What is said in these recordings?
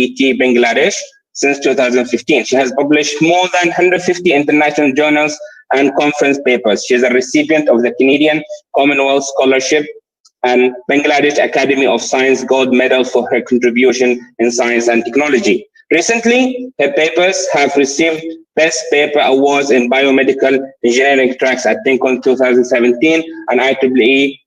Bangladesh since 2015. She has published more than 150 international journals and conference papers. She is a recipient of the Canadian Commonwealth Scholarship and Bangladesh Academy of Science Gold Medal for her contribution in science and technology. Recently, her papers have received Best Paper Awards in Biomedical Engineering tracks at ThinkCon 2017 and IEEE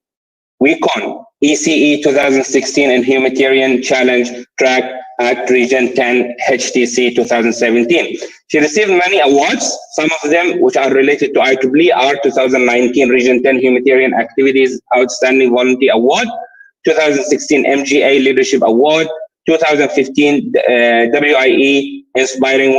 WeCon ECE 2016 and Humanitarian Challenge track at Region 10 HTC 2017. She received many awards, some of them which are related to IEEE are 2019 Region 10 Humanitarian Activities Outstanding Volunteer Award, 2016 MGA Leadership Award, 2015 WIE Inspiring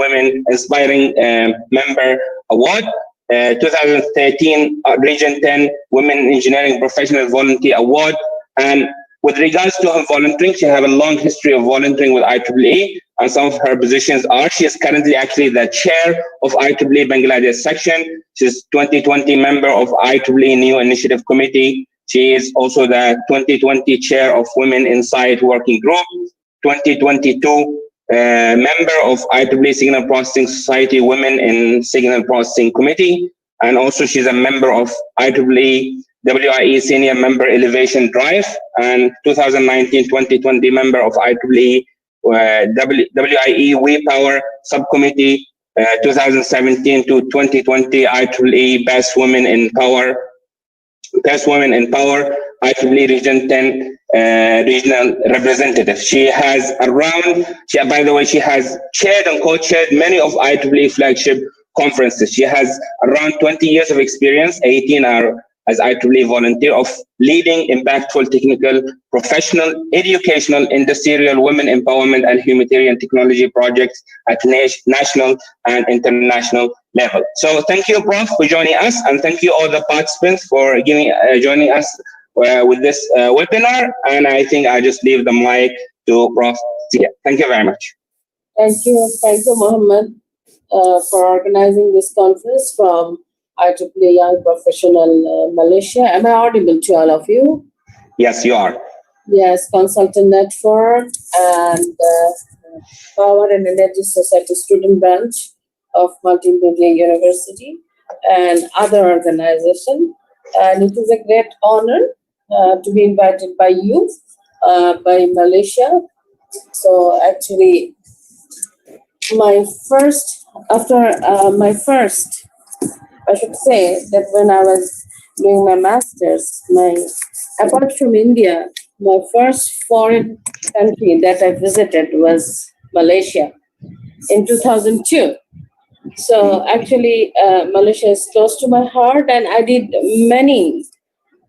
Member Award, 2013 Region 10 Women Engineering Professional Volunteer Award. And with regards to her volunteering, she has a long history of volunteering with IEEE, and some of her positions are, she is currently actually the chair of IEEE Bangladesh section. She's 2020 member of IEEE New Initiative Committee. She is also the 2020 chair of Women Inside Working Group, 2022 member of IEEE Signal Processing Society Women in Signal Processing Committee, and also she's a member of IEEE WIE Senior Member Elevation Drive, and 2019-2020 member of IEEE WIE We Power Subcommittee, 2017 to 2020 IEEE Best Women in Power, IEEE Region 10 regional representative. She has she has chaired and co-chaired many of IEEE flagship conferences. She has around 20 years of experience, 18 are as IEEE volunteer, of leading impactful technical, professional, educational, industrial, women empowerment and humanitarian technology projects at national and international level. So thank you, Prof, for joining us, and thank you all the participants for joining us with this webinar. And I think I just leave the mic to Prof. Celia. Thank you very much. Thank you, Mohammed, for organizing this conference from IEEE Young Professional Malaysia. Am I audible to all of you? Yes, you are. Yes, Consultant Network and Power and Energy Society Student Branch of Multimedia University and other organizations. And it is a great honor to be invited by you, by Malaysia. So actually, I should say that when I was doing my master's, apart from India, my first foreign country that I visited was Malaysia in 2002. So actually, Malaysia is close to my heart, and I did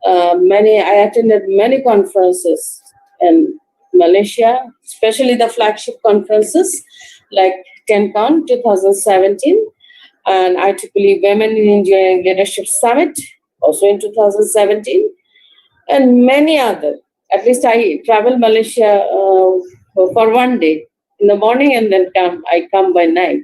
I attended many conferences in Malaysia, especially the flagship conferences like ThinkCon 2017 and IEEE Women in Engineering Leadership Summit, also in 2017, and many other. At least I travel Malaysia for one day in the morning, and then I come by night.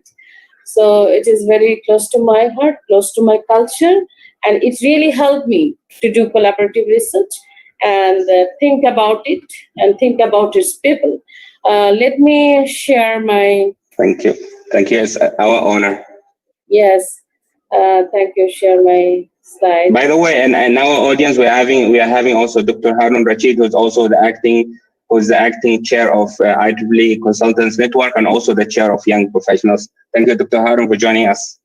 So it is very close to my heart, close to my culture, and it really helped me to do collaborative research and think about it and think about its people. Let me share my... Thank you. Thank you. It's our honor. Yes. Thank you. Share my slide. By the way, and our audience, we are having also Dr. Harun Rashid, who's also the acting chair of IEEE Consultants Network and also the chair of Young Professionals. Thank you, Dr. Harun, for joining us.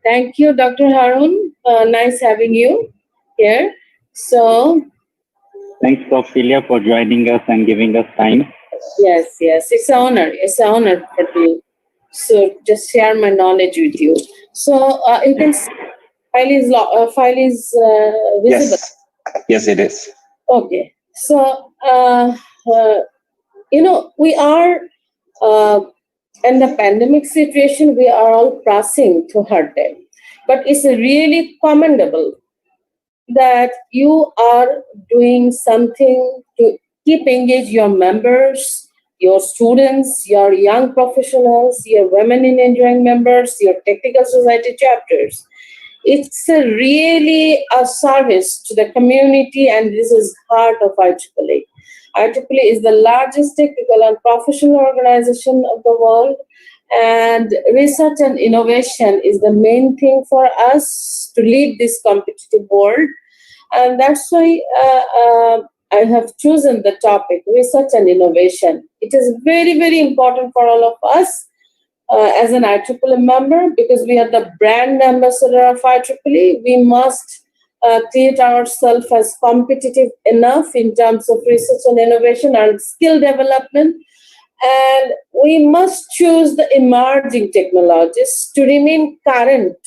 Thank you, Dr. Harun. Nice having you here. So, thanks, Prof. Celia, for joining us and giving us time. Yes, it's an honor. It's an honor for me. So, just share my knowledge with you. So, you can see file is visible. Yes, it is. Okay. So, we are in the pandemic situation. We are all passing through hard time, but it's really commendable that you are doing something to keep engaged your members, your students, your young professionals, your women in engineering members, your technical society chapters. It's really a service to the community, and this is heart of IEEE. IEEE is the largest technical and professional organization of the world, and research and innovation is the main thing for us to lead this competitive world. And that's why I have chosen the topic, research and innovation. It is very, very important for all of us as an IEEE member, because we are the brand ambassador of IEEE. We must create ourselves as competitive enough in terms of research and innovation and skill development. And we must choose the emerging technologies to remain current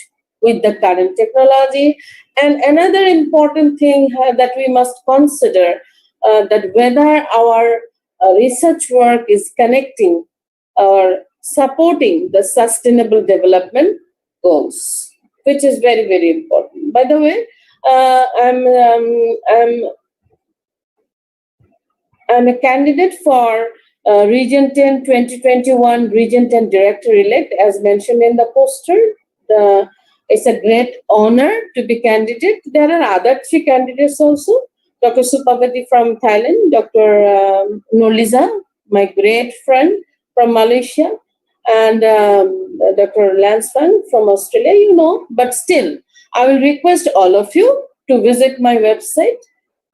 with the current technology. And another important thing that we must consider that whether our research work is connecting or supporting the sustainable development goals, which is very, very important. By the way, I'm a candidate for Region 10 2021 Region 10 Director-elect, as mentioned in the poster. It's a great honor to be candidate. There are other 3 candidates also. Dr. Supavati from Thailand, Dr. Noliza, my great friend from Malaysia, and Dr. Lansfang from Australia, but still, I will request all of you to visit my website,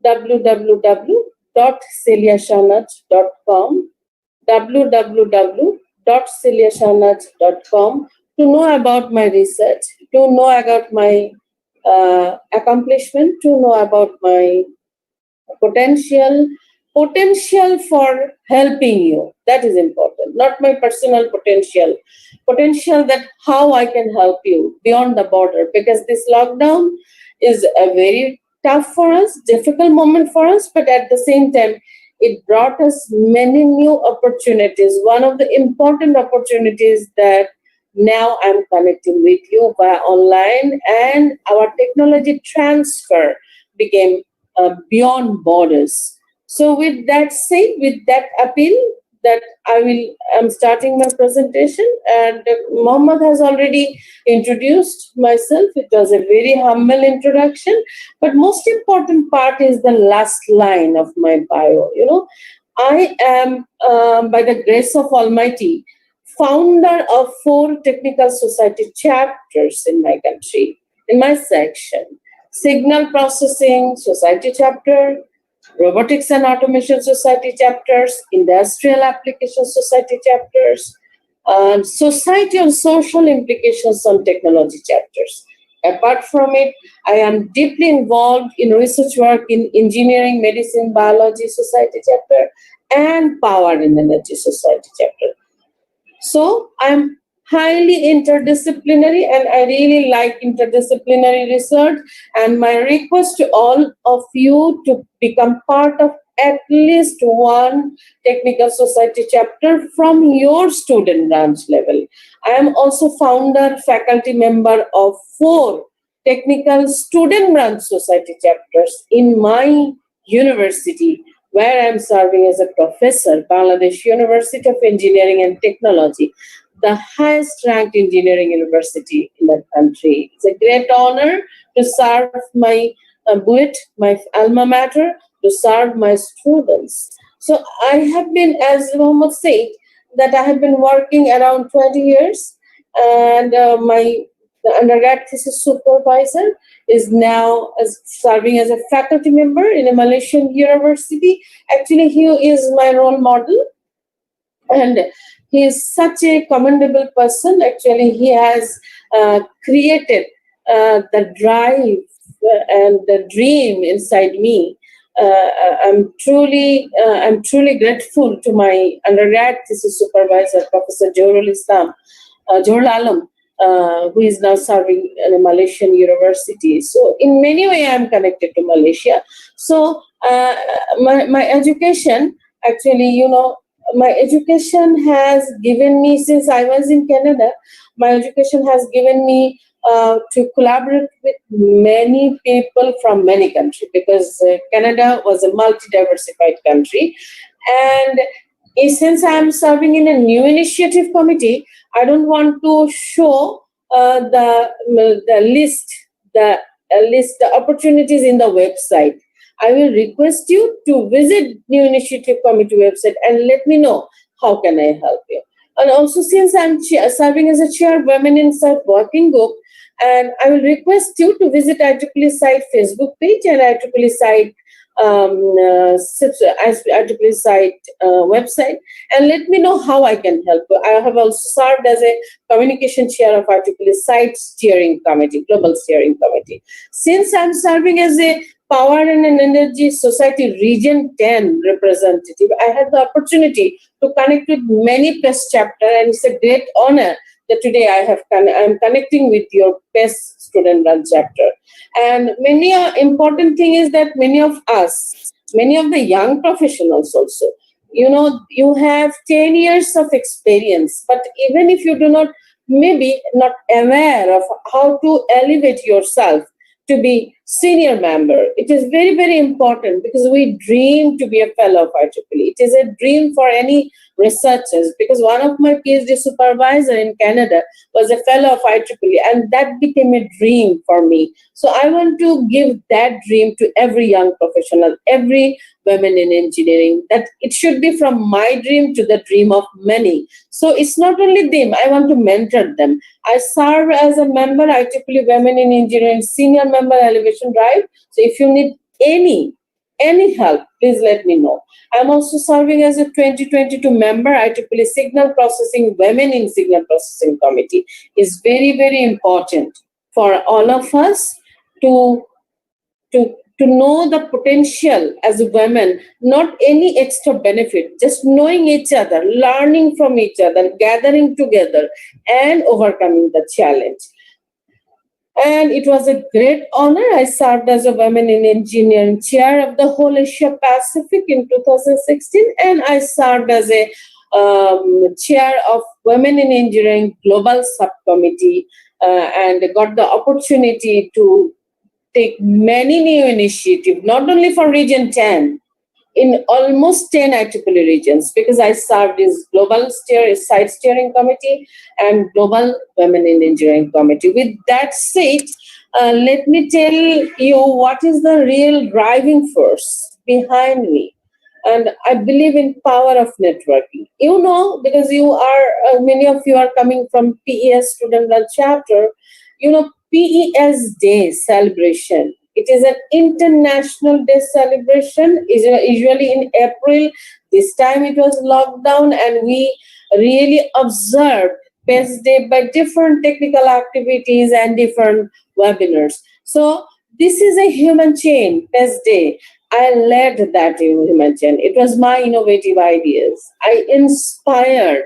www.celiashahnaz.com, www.celiashahnaz.com, to know about my research, to know about my accomplishment, to know about my potential for helping you. That is important, not my personal potential that how I can help you beyond the border, because this lockdown is a very tough for us, difficult moment for us, but at the same time, it brought us many new opportunities. One of the important opportunities that now I'm connecting with you via online, and our technology transfer became beyond borders. So with that said, with that appeal, that I'm starting my presentation, and Mohammed has already introduced myself. It was a very humble introduction, but most important part is the last line of my bio. I am, by the grace of Almighty, founder of 4 technical society chapters in my country, in my section: Signal Processing Society Chapter, Robotics and Automation Society chapters, Industrial Application Society chapters, and Society and Social Implications on Technology chapters. Apart from it, I am deeply involved in research work in Engineering, Medicine, Biology Society chapter and Power and Energy Society chapter. So I'm highly interdisciplinary, and I really like interdisciplinary research. And my request to all of you to become part of at least one technical society chapter from your student branch level. I am also founder, faculty member of 4 technical student branch society chapters in my university, where I'm serving as a professor, Bangladesh University of Engineering and Technology, the highest ranked engineering university in the country. It's a great honor to serve my BUET, my alma mater, to serve my students. So I have been, as Mohammed said, that I have been working around 20 years, and my undergrad thesis supervisor is now serving as a faculty member in a Malaysian university. Actually, he is my role model, and he is such a commendable person. Actually, he has created the drive and the dream inside me. I'm truly grateful to my undergrad thesis supervisor, Professor Johar Alam, who is now serving in a Malaysian university. So in many ways, I'm connected to Malaysia. So my education, actually, my education has given me, since I was in Canada, my education has given me to collaborate with many people from many countries, because Canada was a multi-diversified country. And since I'm serving in a new initiative committee, I don't want to show the list, the opportunities in the website. I will request you to visit New Initiative Committee website and let me know how can I help you. And also, since I'm serving as a chair of Women Inside Working Group, and I will request you to visit IEEE site Facebook page and IEEE site IEEE site website, and let me know how I can help you. I have also served as a communication chair of IEEE site steering committee, global steering committee. Since I'm serving as a Power and Energy Society Region 10 representative, I had the opportunity to connect with many PES chapter, and it's a great honor that today I'm connecting with your PES student run chapter. And many important thing is that many of us, many of the young professionals also, you have 10 years of experience, but even if you do not, maybe not aware of how to elevate yourself to be senior member, it is very, very important, because we dream to be a fellow of IEEE. It is a dream for any researchers, because one of my PhD supervisor in Canada was a fellow of IEEE, and that became a dream for me. So I want to give that dream to every young professional, every women in engineering, that it should be from my dream to the dream of many. So it's not only them, I want to mentor them. I serve as a member, IEEE Women in Engineering Senior Member Elevation Drive. So if you need any help, please let me know. I'm also serving as a 2022 member, IEEE Signal Processing, Women in Signal Processing Committee. Is very, very important for all of us to know the potential as women, not any extra benefit, just knowing each other, learning from each other, gathering together, and overcoming the challenge. And it was a great honor. I served as a Women in Engineering chair of the whole Asia Pacific in 2016, and I served as a chair of Women in Engineering Global Subcommittee, and got the opportunity to take many new initiatives, not only for Region 10, in almost 10 IEEE regions, because I served as Global Site Steering Committee and Global Women in Engineering Committee. With that said, let me tell you what is the real driving force behind me. And I believe in power of networking. Because you are, many of you are coming from PES Student Run Chapter, PES Day celebration. It is an international day celebration, usually in April. This time it was lockdown, and we really observed PES Day by different technical activities and different webinars. So this is a human chain, PES Day. I led that human chain. It was my innovative ideas. I inspired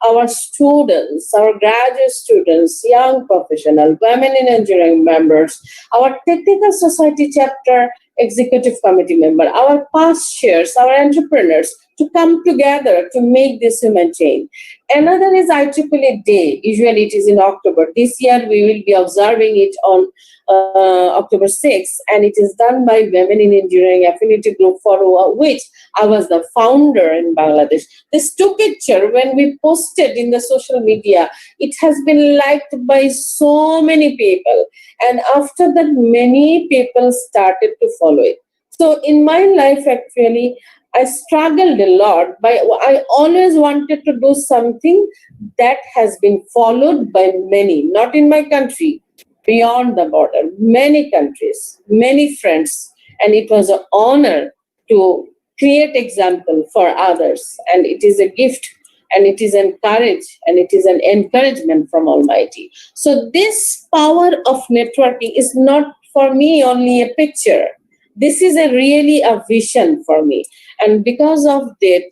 our students, our graduate students, young professionals, women in engineering members, our technical society chapter executive committee member, our past chairs, our entrepreneurs, to come together to make this human chain. Another is IEEE Day. Usually it is in October. This year we will be observing it on October 6th, and it is done by Women in Engineering Affinity Group, for which I was the founder in Bangladesh. This two picture, when we posted in the social media, it has been liked by so many people, and after that many people started to follow it. So in my life, actually, I struggled a lot, I always wanted to do something that has been followed by many, not in my country, beyond the border, many countries, many friends, and it was an honor to create example for others, and it is a gift, and it is an courage, and it is an encouragement from Almighty. So this power of networking is not for me only a picture. This is really a vision for me, and because of that,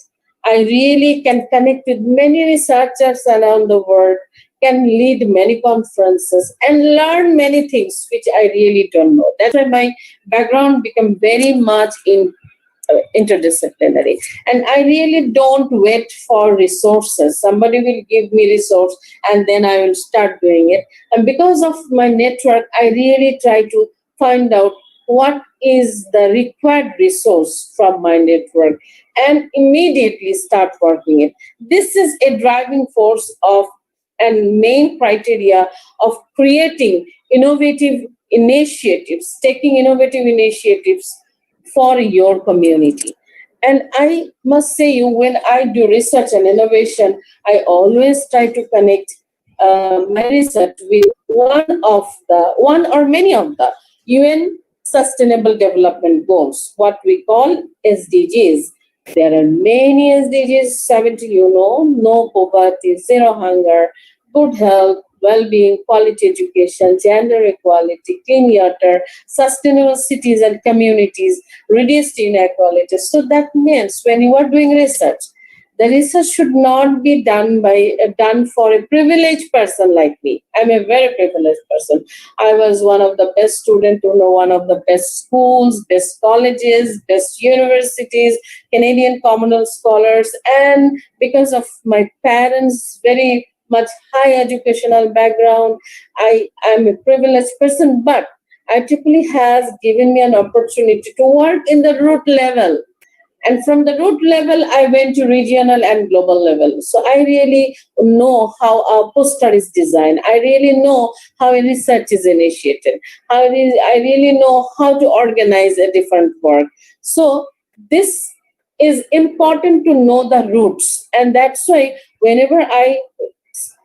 I really can connect with many researchers around the world, can lead many conferences, and learn many things which I really don't know. That's why my background became very much in interdisciplinary, and I really don't wait for resources. Somebody will give me resource, and then I will start doing it. And because of my network, I really try to find out what is the required resource from my network and immediately start working it. This is a driving force of and main criteria of creating innovative initiatives, taking innovative initiatives for your community. And I must say you, when I do research and innovation, I always try to connect my research with one or many of the UN Sustainable Development Goals, what we call SDGs. There are many SDGs, 70, no poverty, zero hunger, good health, well-being, quality education, gender equality, clean water, sustainable cities and communities, reduced inequalities. So that means when you are doing research, the research should not be done for a privileged person like me. I'm a very privileged person. I was one of the best students to know one of the best schools, best colleges, best universities, Canadian Commonwealth scholars, and because of my parents' very much high educational background, I am a privileged person. But IEEE has given me an opportunity to work in the root level. And from the root level, I went to regional and global level. So I really know how a poster is designed. I really know how a research is initiated. I really know how to organize a different work. So this is important to know the roots. And that's why whenever I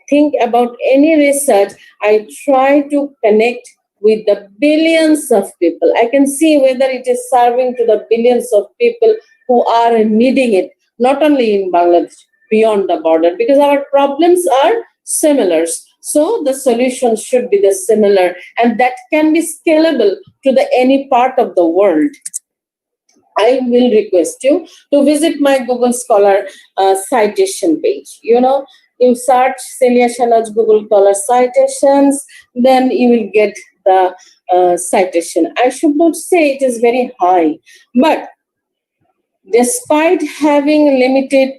think about any research, I try to connect with the billions of people. I can see whether it is serving to the billions of people who are needing it, not only in Bangladesh, beyond the border, because our problems are similar. So the solution should be the similar, and that can be scalable to the any part of the world. I will request you to visit my Google Scholar citation page. You search Celia Shahnaz Google Scholar citations, then you will get the citation. I should not say it is very high, but despite having limited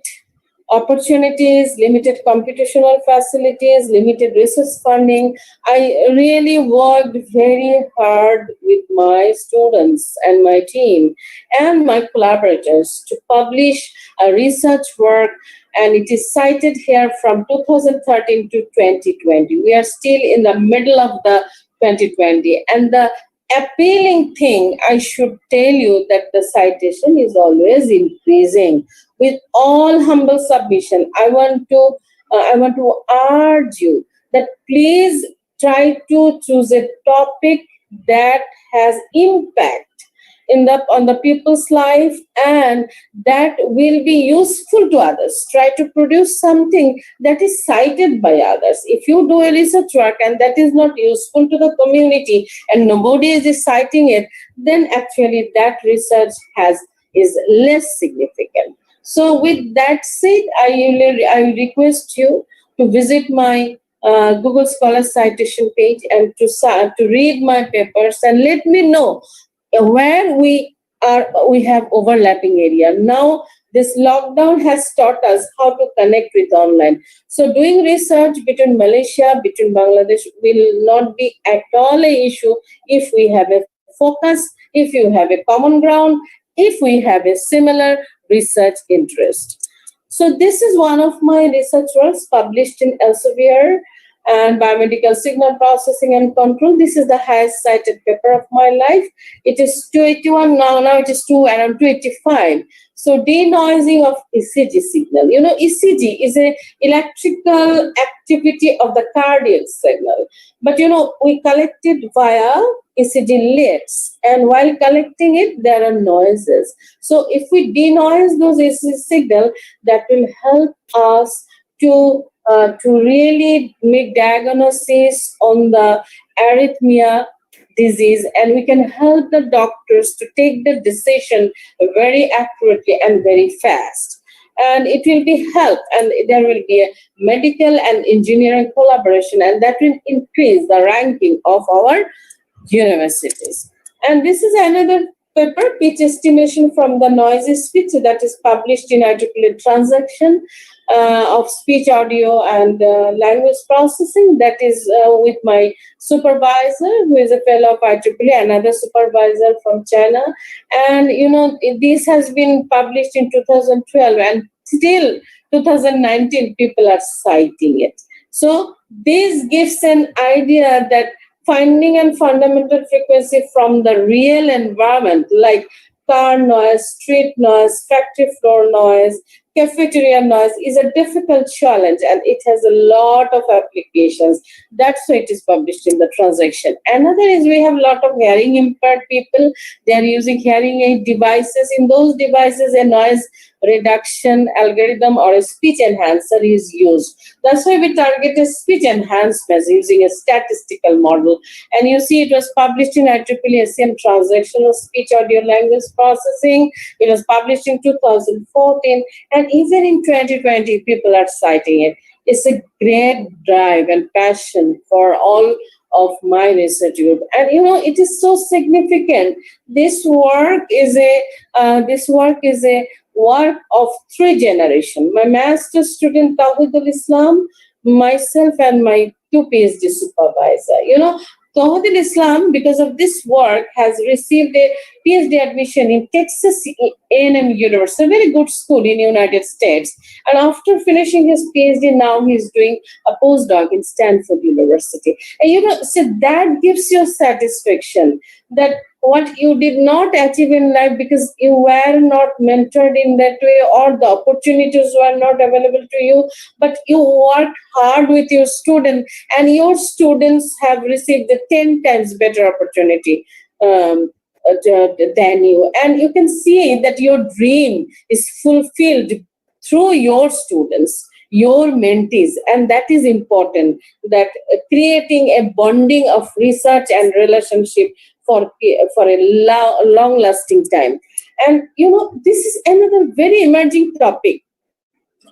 opportunities, limited computational facilities, limited research funding, I really worked very hard with my students and my team and my collaborators to publish a research work, and it is cited here from 2013 to 2020. We are still in the middle of the 2020, and the appealing thing, I should tell you, that the citation is always increasing. With all humble submission, I want to urge you that please try to choose a topic that has impact on the people's life and that will be useful to others. Try to produce something that is cited by others. If you do a research work and that is not useful to the community and nobody is citing it, then actually that research is less significant. So with that said, I request you to visit my Google Scholar citation page and to read my papers and let me know where we have overlapping area. Now this lockdown has taught us how to connect with online. So doing research between Malaysia, between Bangladesh will not be at all an issue if we have a focus, if you have a common ground, if we have a similar research interest. So this is one of my research works published in Elsevier and Biomedical Signal Processing and Control. This is the highest cited paper of my life. It is 281 now it is around 285. So denoising of Ecg signal. Ecg is a electrical activity of the cardiac signal. But we collect it via Ecg leads, and while collecting it, there are noises. So if we denoise those Ecg signal, that will help us to really make diagnosis on the arrhythmia disease, and we can help the doctors to take the decision very accurately and very fast. And it will be help, and there will be a medical and engineering collaboration, and that will increase the ranking of our universities. And this is another paper, pitch estimation from the noisy speech, that is published in IEEE transaction of speech, audio, and language processing. That is with my supervisor, who is a fellow of IEEE, another supervisor from China. And this has been published in 2012, and still 2019 people are citing it. So this gives an idea that finding and fundamental frequency from the real environment, like car noise, street noise, factory floor noise, cafeteria noise is a difficult challenge, and it has a lot of applications. That's why it is published in the transaction. Another is we have a lot of hearing impaired people. They are using hearing aid devices. In those devices, a noise reduction algorithm or a speech enhancer is used. That's why we targeted speech enhancements using a statistical model. And you see, it was published in IEEE SCM Transactional Speech Audio Language Processing. It was published in 2014, and even in 2020, people are citing it. It's a great drive and passion for all of my research group, and it is so significant. This work is a work of 3 generations. My master student Tawhidul Islam, myself, and my 2 PhD supervisor. Tawhidul Islam, because of this work, has received a PhD admission in Texas A&M University, a very good school in the United States. And after finishing his PhD, now he's doing a postdoc in Stanford University. And so that gives you satisfaction that what you did not achieve in life because you were not mentored in that way, or the opportunities were not available to you, but you worked hard with your student, and your students have received a 10 times better opportunity than you. And you can see that your dream is fulfilled through your students, your mentees, and that is important, that creating a bonding of research and relationship for a long-lasting time. And this is another very emerging topic.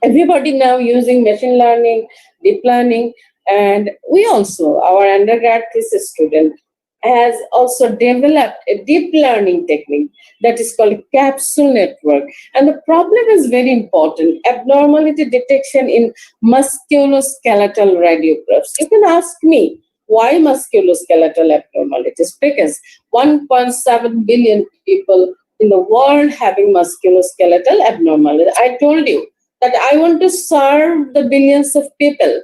Everybody now using machine learning, deep learning, and we also, our undergrad thesis student has also developed a deep learning technique that is called Capsule network. And the problem is very important: abnormality detection in musculoskeletal radiographs. You can ask me, why musculoskeletal abnormalities? Because 1.7 billion people in the world having musculoskeletal abnormalities. I told you that I want to serve the billions of people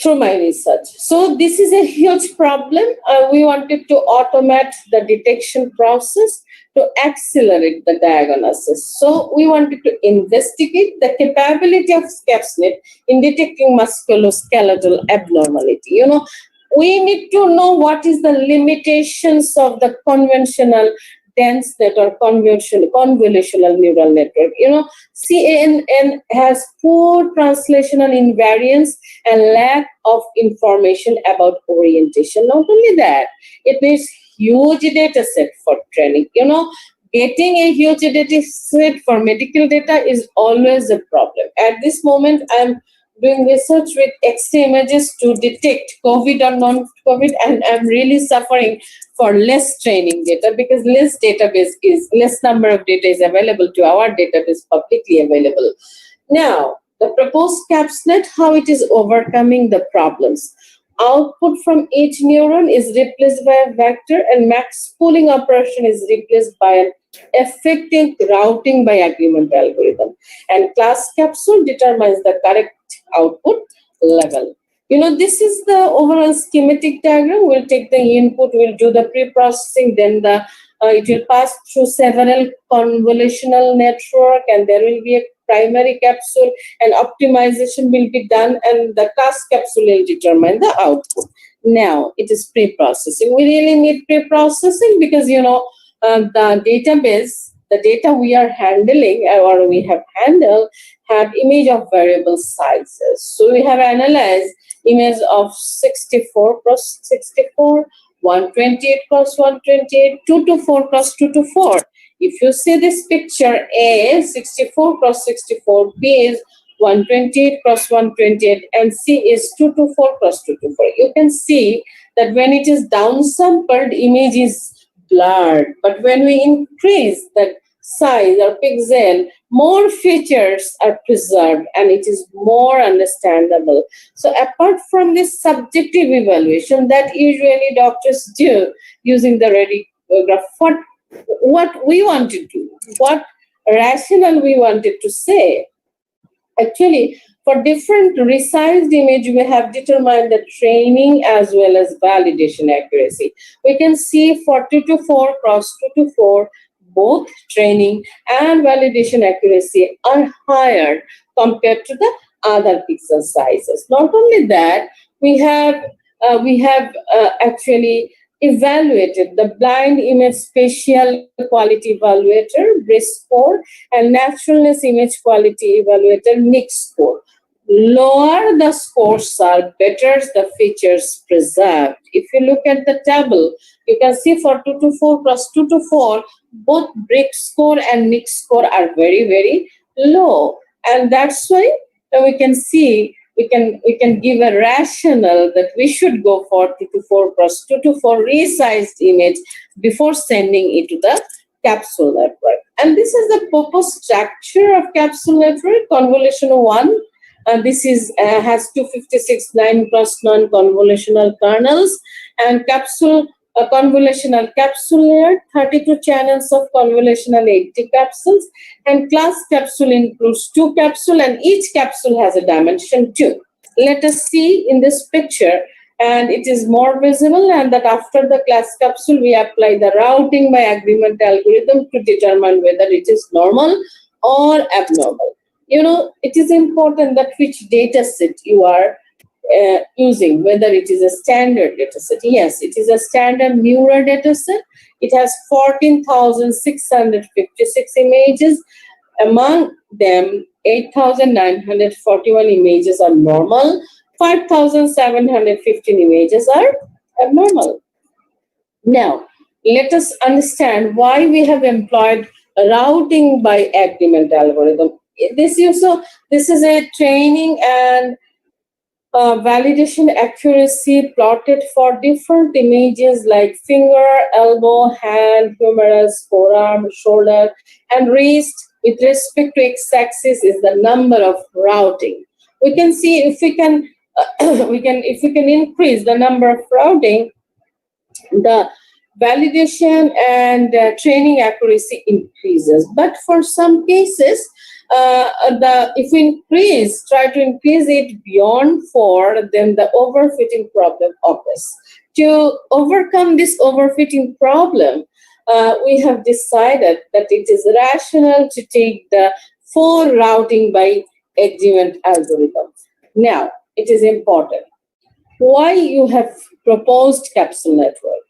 through my research. So this is a huge problem. We wanted to automate the detection process to accelerate the diagnosis. So we wanted to investigate the capability of SCAPSNet in detecting musculoskeletal abnormality. We need to know what is the limitations of the conventional dense net or convolutional neural network. CNN has poor translational invariance and lack of information about orientation. Not only that, it needs huge data set for training. Getting a huge data set for medical data is always a problem. At this moment, I'm doing research with X-ray images to detect COVID or non-COVID, and I'm really suffering for less training data because less number of data is available to our database, publicly available. Now, the proposed CapsNet, how it is overcoming the problems. Output from each neuron is replaced by a vector, and max pooling operation is replaced by an effective routing by agreement algorithm. And class capsule determines the correct output level. This is the overall schematic diagram. We'll take the input, we'll do the pre-processing, then it will pass through several convolutional network, and there will be a primary capsule, and optimization will be done, and the class capsule will determine the output. Now, it is pre-processing. We really need pre-processing because, the database, the data we are handling or we have handled had image of variable sizes. So we have analyzed image of 64 cross 64, 128 cross 128, 224 cross 224. If you see this picture, A, 64 cross 64, B is 128 cross 128, and C is 224 cross 224. You can see that when it is downsampled, image is blurred. But when we increase the size or pixel, more features are preserved and it is more understandable. So apart from this subjective evaluation that usually doctors do using the radiograph, what we wanted to, what rationale we wanted to say. Actually, for different resized image, we have determined the training as well as validation accuracy. We can see for 224 cross 224, both training and validation accuracy are higher compared to the other pixel sizes. Not only that, we have actually evaluated the blind image spatial quality evaluator, BRIS score, and naturalness image quality evaluator, NIC score. Lower the scores are, better the features preserved. If you look at the table, you can see for 2 to 4 plus 2 to 4, both BRIS score and NIC score are very, very low. And that's why we can see, we can give a rationale that we should go for 2 to 4 plus 2 to 4 resized image before sending it to the capsule network. And this is the proposed structure of capsule network, convolution 1. This is has 256 9 plus non-convolutional kernels, and capsule convolutional capsule layer, 32 channels of convolutional 80 capsules, and class capsule includes 2 capsules, and each capsule has a dimension 2. Let us see in this picture, and it is more visible, and that after the class capsule, we apply the routing by agreement algorithm to determine whether it is normal or abnormal. You know, it is important that which data set you are using, whether it is a standard data set. Yes, it is a standard Mura data set. It has 14,656 images. Among them, 8,941 images are normal, 5,715 images are abnormal. Now, let us understand why we have employed routing by agreement algorithm. This is a training and validation accuracy plotted for different images like finger, elbow, hand, humerus, forearm, shoulder, and wrist. With respect to x-axis is the number of routing. We can see if we can increase the number of routing, the validation and training accuracy increases. But for some cases, if we try to increase it beyond 4, then the overfitting problem occurs. To overcome this overfitting problem, we have decided that it is rational to take the 4 routing by agreement algorithm. Now, it is important. Why you have proposed capsule network?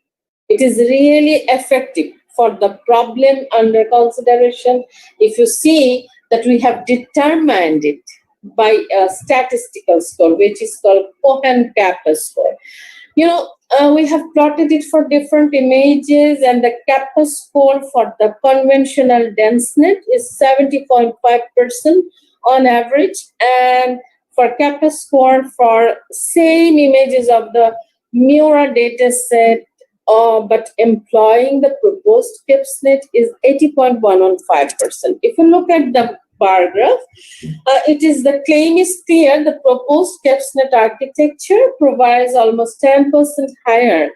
It is really effective for the problem under consideration. If you see that we have determined it by a statistical score, which is called Cohen-Kappa score. You know, we have plotted it for different images, and the Kappa score for the conventional DenseNet is 70.5% on average, and for Kappa score for same images of the Mura data set, but employing the proposed CapsNet is 80.115%. If you look at the bar graph, the claim is clear. The proposed CapsNet architecture provides almost 10% higher,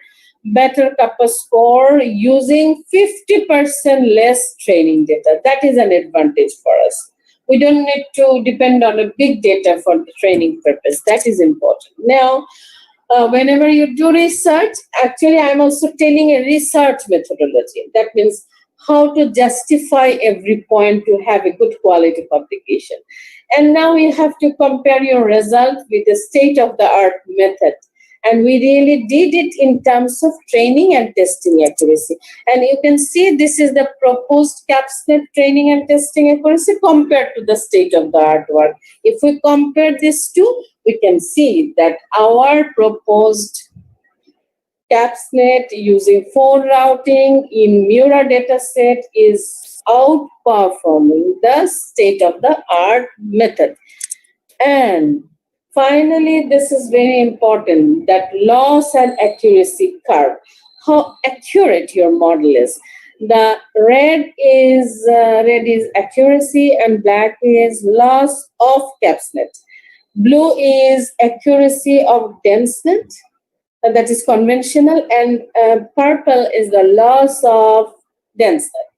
better Kappa score using 50% less training data. That is an advantage for us. We don't need to depend on a big data for the training purpose. That is important. Now, whenever you do research, actually, I'm also telling a research methodology. That means how to justify every point to have a good quality publication. And now you have to compare your result with the state-of-the-art method. And we really did it in terms of training and testing accuracy. And you can see this is the proposed CapsNet training and testing accuracy compared to the state-of-the-art work. If we compare these two, we can see that our proposed CapsNet using 4 routing in Mura dataset is outperforming the state-of-the-art method. And finally, this is very important, that loss and accuracy curve, how accurate your model is. The red is accuracy and black is loss of CapsNet. Blue is accuracy of DenseNet, that is conventional, and purple is the loss of DenseNet.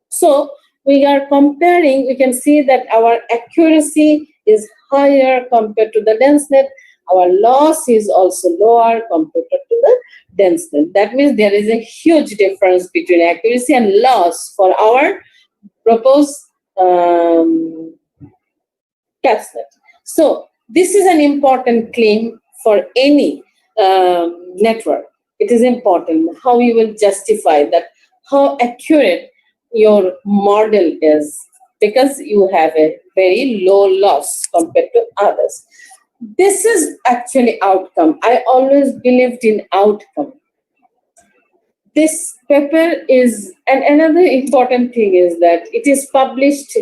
So we are comparing, we can see that our accuracy is higher compared to the DenseNet. Our loss is also lower compared to the density. That means there is a huge difference between accuracy and loss for our proposed capsule. So this is an important claim for any network. It is important how you will justify that, how accurate your model is, because you have a very low loss compared to others. This is actually outcome. I always believed in outcome. This paper is, and another important thing is that it is published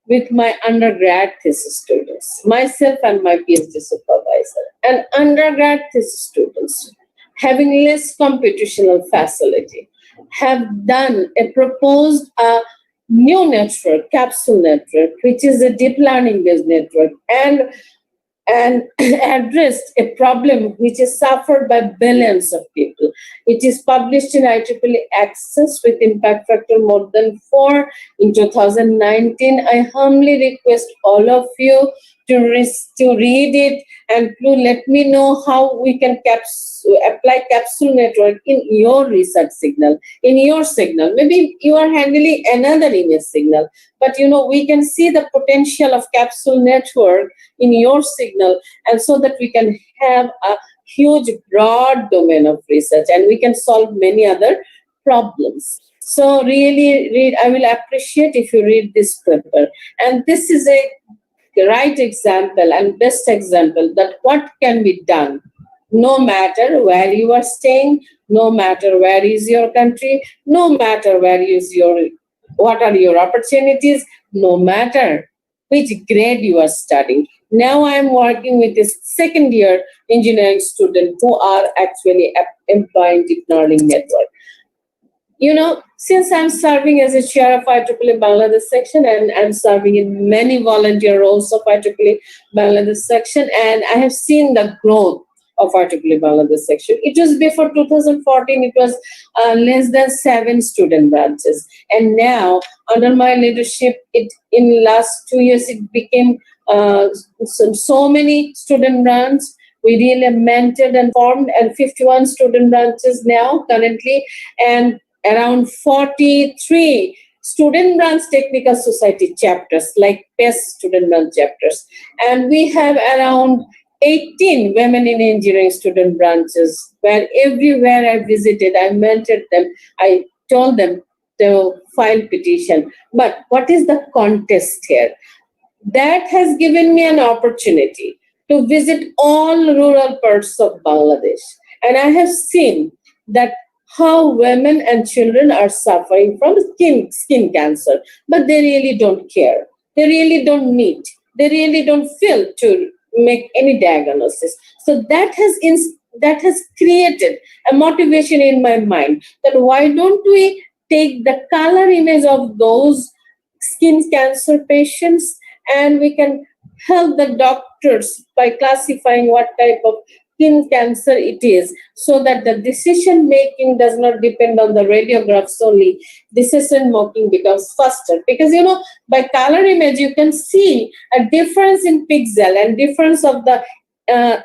with my undergrad thesis students, myself and my PhD supervisor. And undergrad thesis students, having less computational facility, have done a proposed new network, Capsule network, which is a deep learning based network, and addressed a problem which is suffered by billions of people. It is published in IEEE Access with impact factor more than 4 in 2019. I humbly request all of you to read it and to let me know how we can apply Capsule network in your research signal, in your signal. Maybe you are handling another image signal, but we can see the potential of Capsule network in your signal, and so that we can have a huge broad domain of research and we can solve many other problems. So really I will appreciate if you read this paper. And this is a right example and best example that what can be done no matter where you are staying, no matter where is your country, no matter what are your opportunities, no matter which grade you are studying. Now I am working with this second year engineering student who are actually employing deep learning network. Since I'm serving as a chair of IEEE Bangladesh section, and I'm serving in many volunteer roles of IEEE Bangladesh section, and I have seen the growth of IEEE Bangladesh section. It was before 2014, it was less than 7 student branches. And now, under my leadership, in last 2 years, it became so many student branches. We really mentored and formed, and 51 student branches now currently, and around 43 student branch technical society chapters, like PES student branch chapters. And we have around 18 women in engineering student branches, where everywhere I visited, I mentored them, I told them to file petition. But what is the contest here? That has given me an opportunity to visit all rural parts of Bangladesh. And I have seen that how women and children are suffering from skin cancer, but they really don't care. They really don't need. They really don't feel to make any diagnosis. So that has created a motivation in my mind that why don't we take the color image of those skin cancer patients, and we can help the doctors by classifying what type of skin cancer it is, so that the decision making does not depend on the radiographs only. Decision making becomes faster, because by color image you can see a difference in pixel and difference of the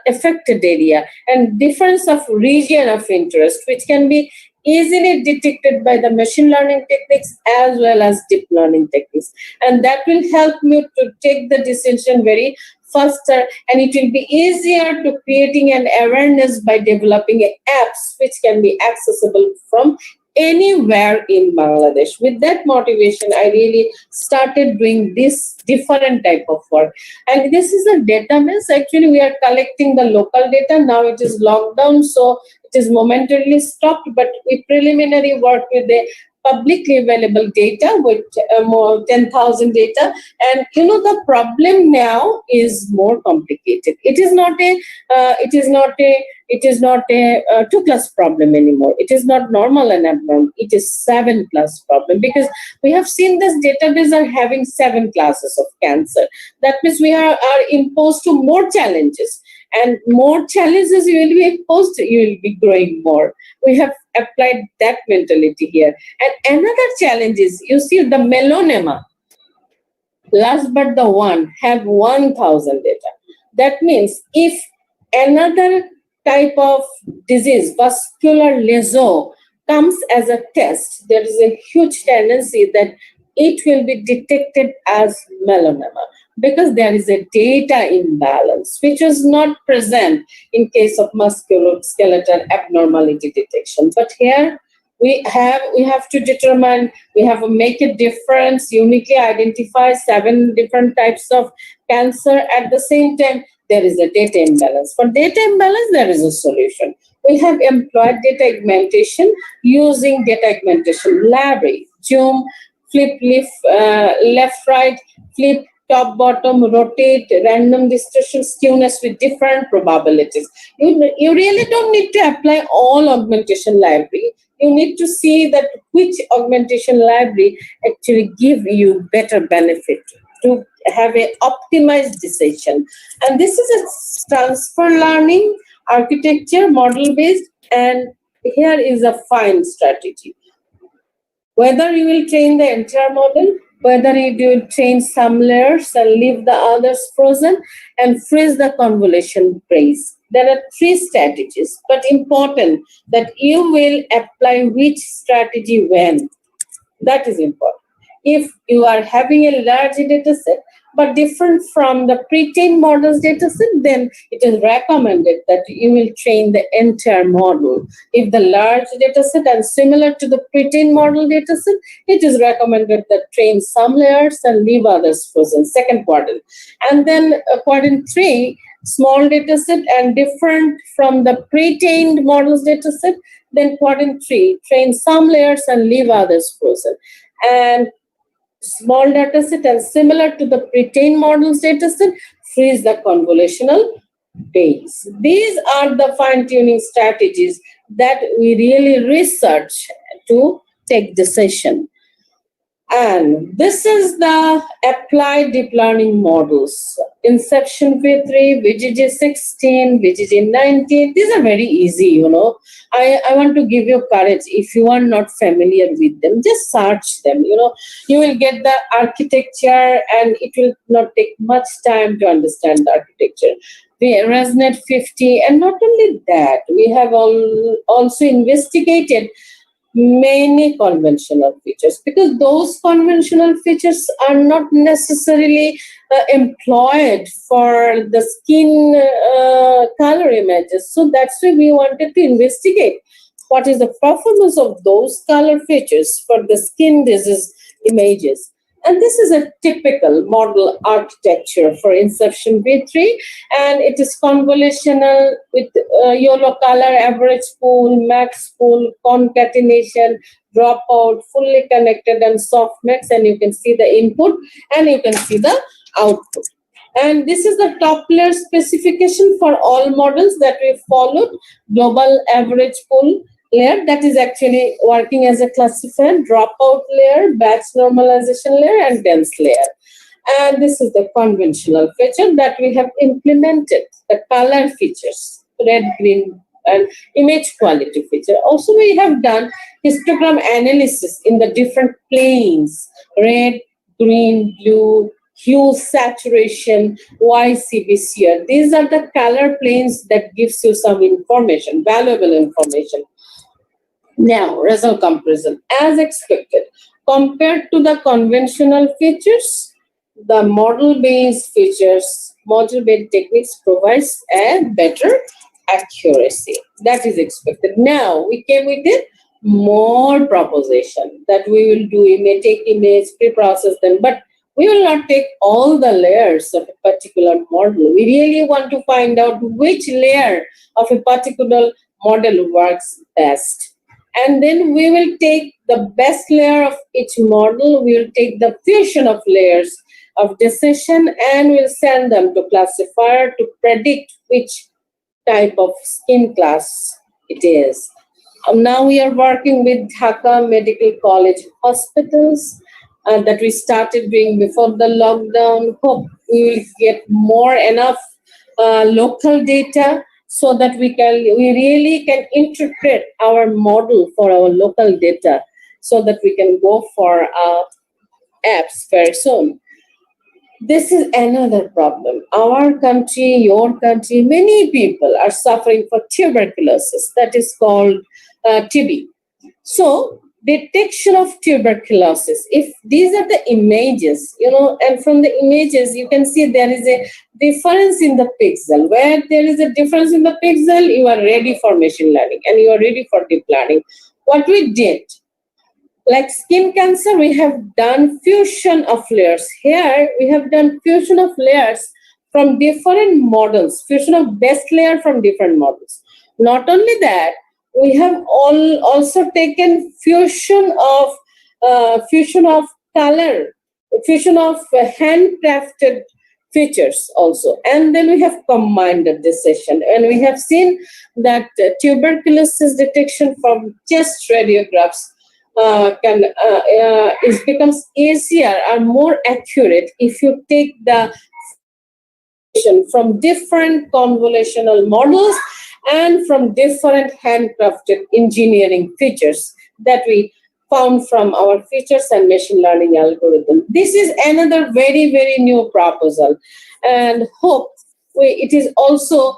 affected area and difference of region of interest, which can be easily detected by the machine learning techniques as well as deep learning techniques. And that will help me to take the decision very faster, and it will be easier to creating an awareness by developing apps which can be accessible from anywhere in Bangladesh. With that motivation, I really started doing this different type of work. And this is a database. Actually, we are collecting the local data. Now it is locked down, so it is momentarily stopped, but we preliminary work with the publicly available data with more 10,000 data. And the problem now is more complicated. It is not a 2-class problem anymore. It is not normal and abnormal. It is 7-class problem, because we have seen this database are having 7 classes of cancer. That means we are imposed to more challenges, and more challenges you will be imposed, you will be growing more. We have applied that mentality here. And another challenge is, you see the melanoma, last but the one, have 1,000 data. That means if another type of disease, vascular lesion, comes as a test, there is a huge tendency that it will be detected as melanoma because there is a data imbalance which is not present in case of musculoskeletal abnormality detection. But here we have to determine, we have to make a difference, uniquely identify 7 different types of cancer. At the same time, there is a data imbalance. For data imbalance, there is a solution. We have employed data augmentation using data augmentation library. Zoom, flip, left, right, flip, top, bottom, rotate, random distortion, skewness with different probabilities. You really don't need to apply all augmentation library. You need to see that which augmentation library actually give you better benefit to have a optimized decision. And this is a transfer learning architecture, model based, and here is a fine strategy. Whether you will train the entire model, whether you will train some layers and leave the others frozen and freeze the convolution trace. There are 3 strategies, but important that you will apply which strategy when. That is important. If you are having a large data set, but different from the pre-trained models data set, then it is recommended that you will train the entire model. If the large data set and similar to the pre-trained model data set, it is recommended that train some layers and leave others frozen, second quadrant. And then quadrant 3, small data set and different from the pre-trained models data set, then quadrant 3, train some layers and leave others frozen. And small data set and similar to the pre-trained models data set, freeze the convolutional base. These are the fine-tuning strategies that we really research to take decision. And this is the applied deep learning models. Inception V3, VGG 16, VGG 19. These are very easy, you know. I want to give you courage. If you are not familiar with them, just search them. You know, you will get the architecture and it will not take much time to understand the architecture. We resonate 50, and not only that, we have also investigated many conventional features, because those conventional features are not necessarily employed for the skin color images. So that's why we wanted to investigate what is the performance of those color features for the skin disease images. And this is a typical model architecture for Inception V3, and it is convolutional with yellow color, average pool, max pool, concatenation, dropout, fully connected, and softmax. And you can see the input and you can see the output. And this is the top layer specification for all models that we followed. Global average pool layer, that is actually working as a classifier, dropout layer, batch normalization layer, and dense layer. And this is the conventional feature that we have implemented, the color features, red, green, and image quality feature. Also, we have done histogram analysis in the different planes, red, green, blue, hue, saturation, YCBCR. These are the color planes that gives you some information, valuable information. Now, result comparison. As expected, compared to the conventional features, the model-based features, model-based techniques provides a better accuracy. That is expected. Now, we came with a more proposition that we will do. We may take image, pre-process them, but we will not take all the layers of a particular model. We really want to find out which layer of a particular model works best. And then we will take the best layer of each model, we will take the fusion of layers of decision, and we'll send them to classifier to predict which type of skin class it is. Now we are working with Dhaka Medical College hospitals that we started doing before the lockdown. Hope we will get enough local data, so that we really can interpret our model for our local data, so that we can go for apps very soon. This is another problem. Our country, your country, many people are suffering for tuberculosis, that is called TB. So, detection of tuberculosis, if these are the images, and from the images, you can see there is a difference in the pixel. Where there is a difference in the pixel, you are ready for machine learning and you are ready for deep learning. What we did, like skin cancer, we have done fusion of layers. Here, we have done fusion of layers from different models, fusion of best layer from different models. Not only that, we have also taken fusion of color, fusion of handcrafted features also, and then we have combined this session, and we have seen that tuberculosis detection from chest radiographs becomes easier and more accurate if you take the from different convolutional models and from different handcrafted engineering features that we found from our features and machine learning algorithm. This is another very, very new proposal, and hope it is also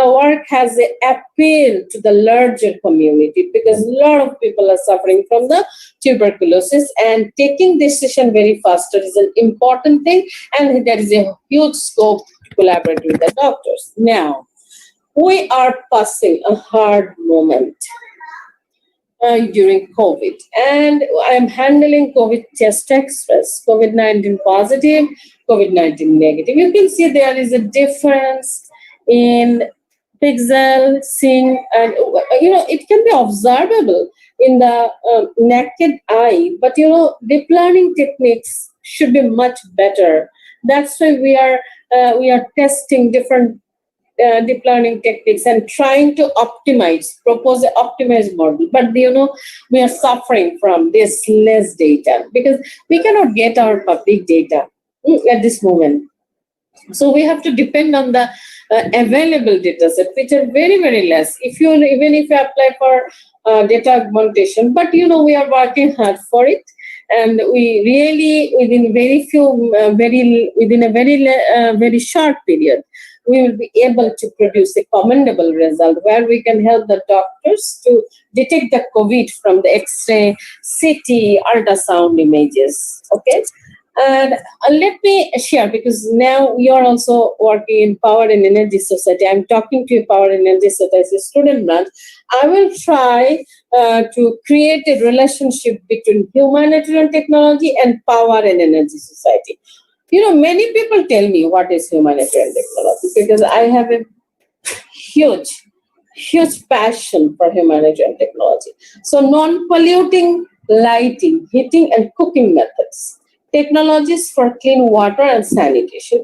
work has an appeal to the larger community, because a lot of people are suffering from the tuberculosis, and taking decision very faster is an important thing, and there is a huge scope to collaborate with the doctors. Now, we are passing a hard moment during COVID, and I'm handling COVID test express, COVID-19 positive, COVID-19 negative. You can see there is a difference in pixel, seeing, and it can be observable in the naked eye, but deep learning techniques should be much better. That's why we are testing different deep learning techniques and trying to propose an optimized model. But we are suffering from this less data because we cannot get our public data at this moment. So we have to depend on the available data set, which are very, very less. Even if you apply for data augmentation, but we are working hard for it, and we really within a very short period, we will be able to produce a commendable result where we can help the doctors to detect the COVID from the X-ray, CT, ultrasound images. Okay. And let me share, because now we are also working in Power and Energy Society. I'm talking to you, Power and Energy Society student branch. I will try to create a relationship between humanitarian technology and Power and Energy Society. Many people tell me what is humanitarian technology, because I have a huge passion for humanitarian technology. So non-polluting lighting, heating, and cooking methods. Technologies for clean water and sanitation.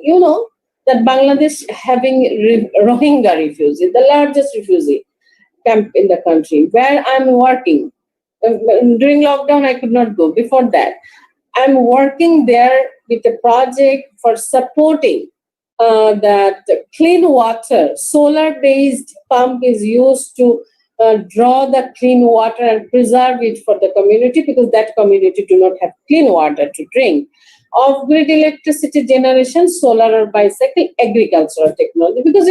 That Bangladesh having Rohingya refugees, the largest refugee camp in the country, where I'm working. During lockdown, I could not go. Before that, I'm working there with a project for supporting that clean water. Solar-based pump is used to draw the clean water and preserve it for the community, because that community do not have clean water to drink. Off-grid electricity generation, solar or bicycle, agricultural technology. Because,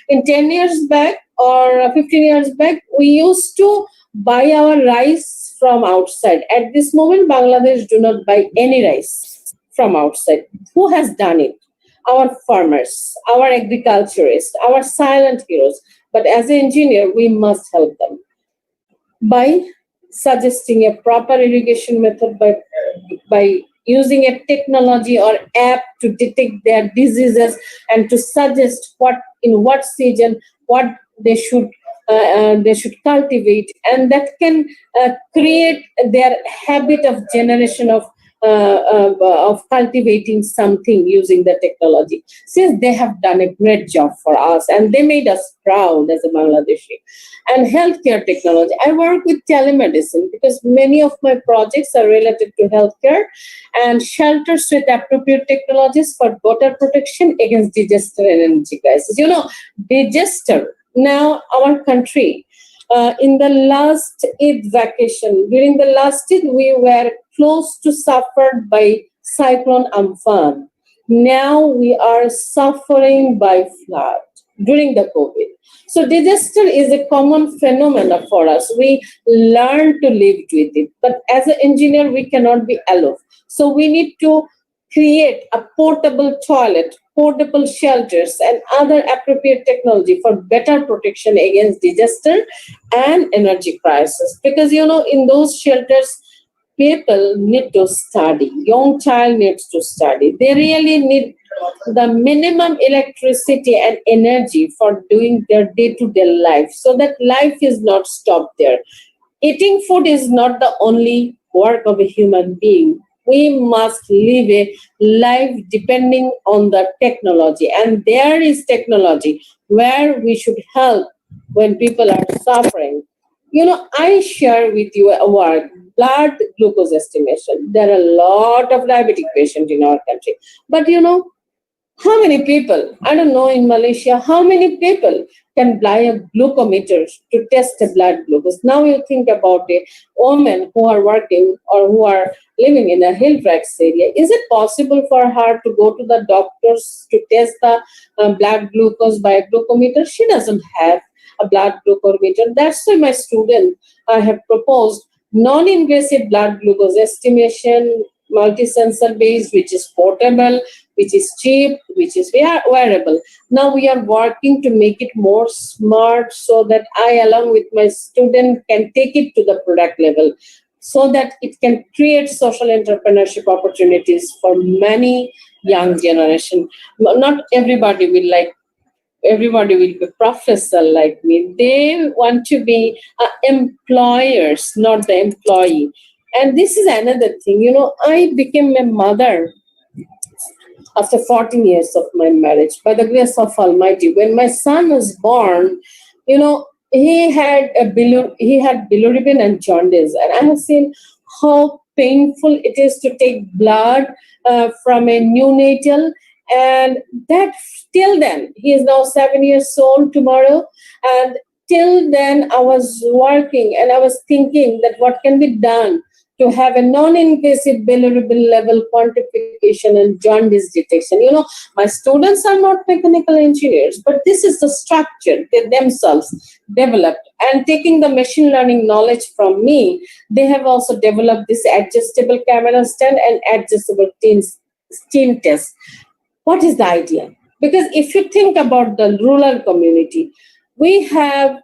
in 10 years back or 15 years back, we used to buy our rice from outside. At this moment, Bangladesh do not buy any rice from outside. Who has done it? Our farmers, our agriculturists, our silent heroes. But as an engineer, we must help them by suggesting a proper irrigation method, by using a technology or app to detect their diseases and to suggest in what season what they should cultivate, and that can create their habit of generation of cultivating something using the technology. Since they have done a great job for us, and they made us proud as a Bangladeshi. And healthcare technology, I work with telemedicine, because many of my projects are related to healthcare, and shelters with appropriate technologies for water protection against disaster and energy crisis. Disaster. Now, our country, in the last Eid vacation, during the last Eid, we were close to suffered by Cyclone Amphan. Now we are suffering by flood during the COVID. So disaster is a common phenomenon for us. We learn to live with it. But as an engineer, we cannot be aloof. So we need to create a portable toilet, portable shelters, and other appropriate technology for better protection against disaster and energy crisis. Because, in those shelters, people need to study. Young child needs to study. They really need the minimum electricity and energy for doing their day-to-day life, so that life is not stopped there. Eating food is not the only work of a human being. We must live a life depending on the technology. And there is technology where we should help when people are suffering. I share with you a work, blood glucose estimation. There are a lot of diabetic patients in our country. But how many people, I don't know in Malaysia, how many people can buy a glucometer to test the blood glucose? Now you think about a woman who are working or who are living in a hill tracts area. Is it possible for her to go to the doctors to test the blood glucose by a glucometer? She doesn't have a blood glucometer. That's why my student have proposed non-invasive blood glucose estimation, multi-sensor based, which is portable, which is cheap, which is wearable. Now we are working to make it more smart so that I, along with my student, can take it to the product level so that it can create social entrepreneurship opportunities for many young generation. Not everybody will be professor like me. They want to be employers, not the employee. And this is another thing. I became a mother after 14 years of my marriage, by the grace of Almighty. When my son was born, he had bilirubin and jaundice, and I have seen how painful it is to take blood from a neonatal, and that till then, he is now 7 years old tomorrow, and till then I was working and I was thinking that what can be done to have a non-invasive bilirubin level quantification and jaundice detection. My students are not mechanical engineers, but this is the structure they themselves developed. And taking the machine learning knowledge from me, they have also developed this adjustable camera stand and adjustable steam test. What is the idea? Because if you think about the rural community, we have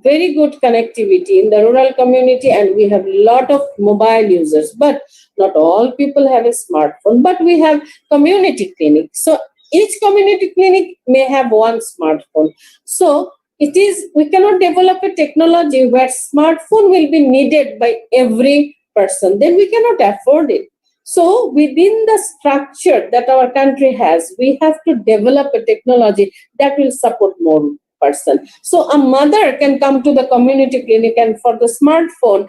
very good connectivity in the rural community, and we have a lot of mobile users, but not all people have a smartphone. But we have community clinics. So each community clinic may have one smartphone. So we cannot develop a technology where smartphone will be needed by every person. Then we cannot afford it. So within the structure that our country has, we have to develop a technology that will support more person. So a mother can come to the community clinic, and for the smartphone,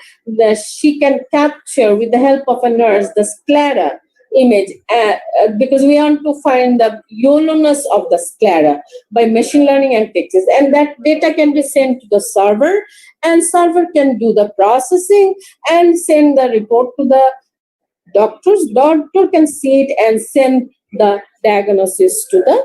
she can capture with the help of a nurse the sclera image, because we want to find the yellowness of the sclera by machine learning and techniques, and that data can be sent to the server, and server can do the processing and send the report to the doctors. Doctor can see it and send the diagnosis to the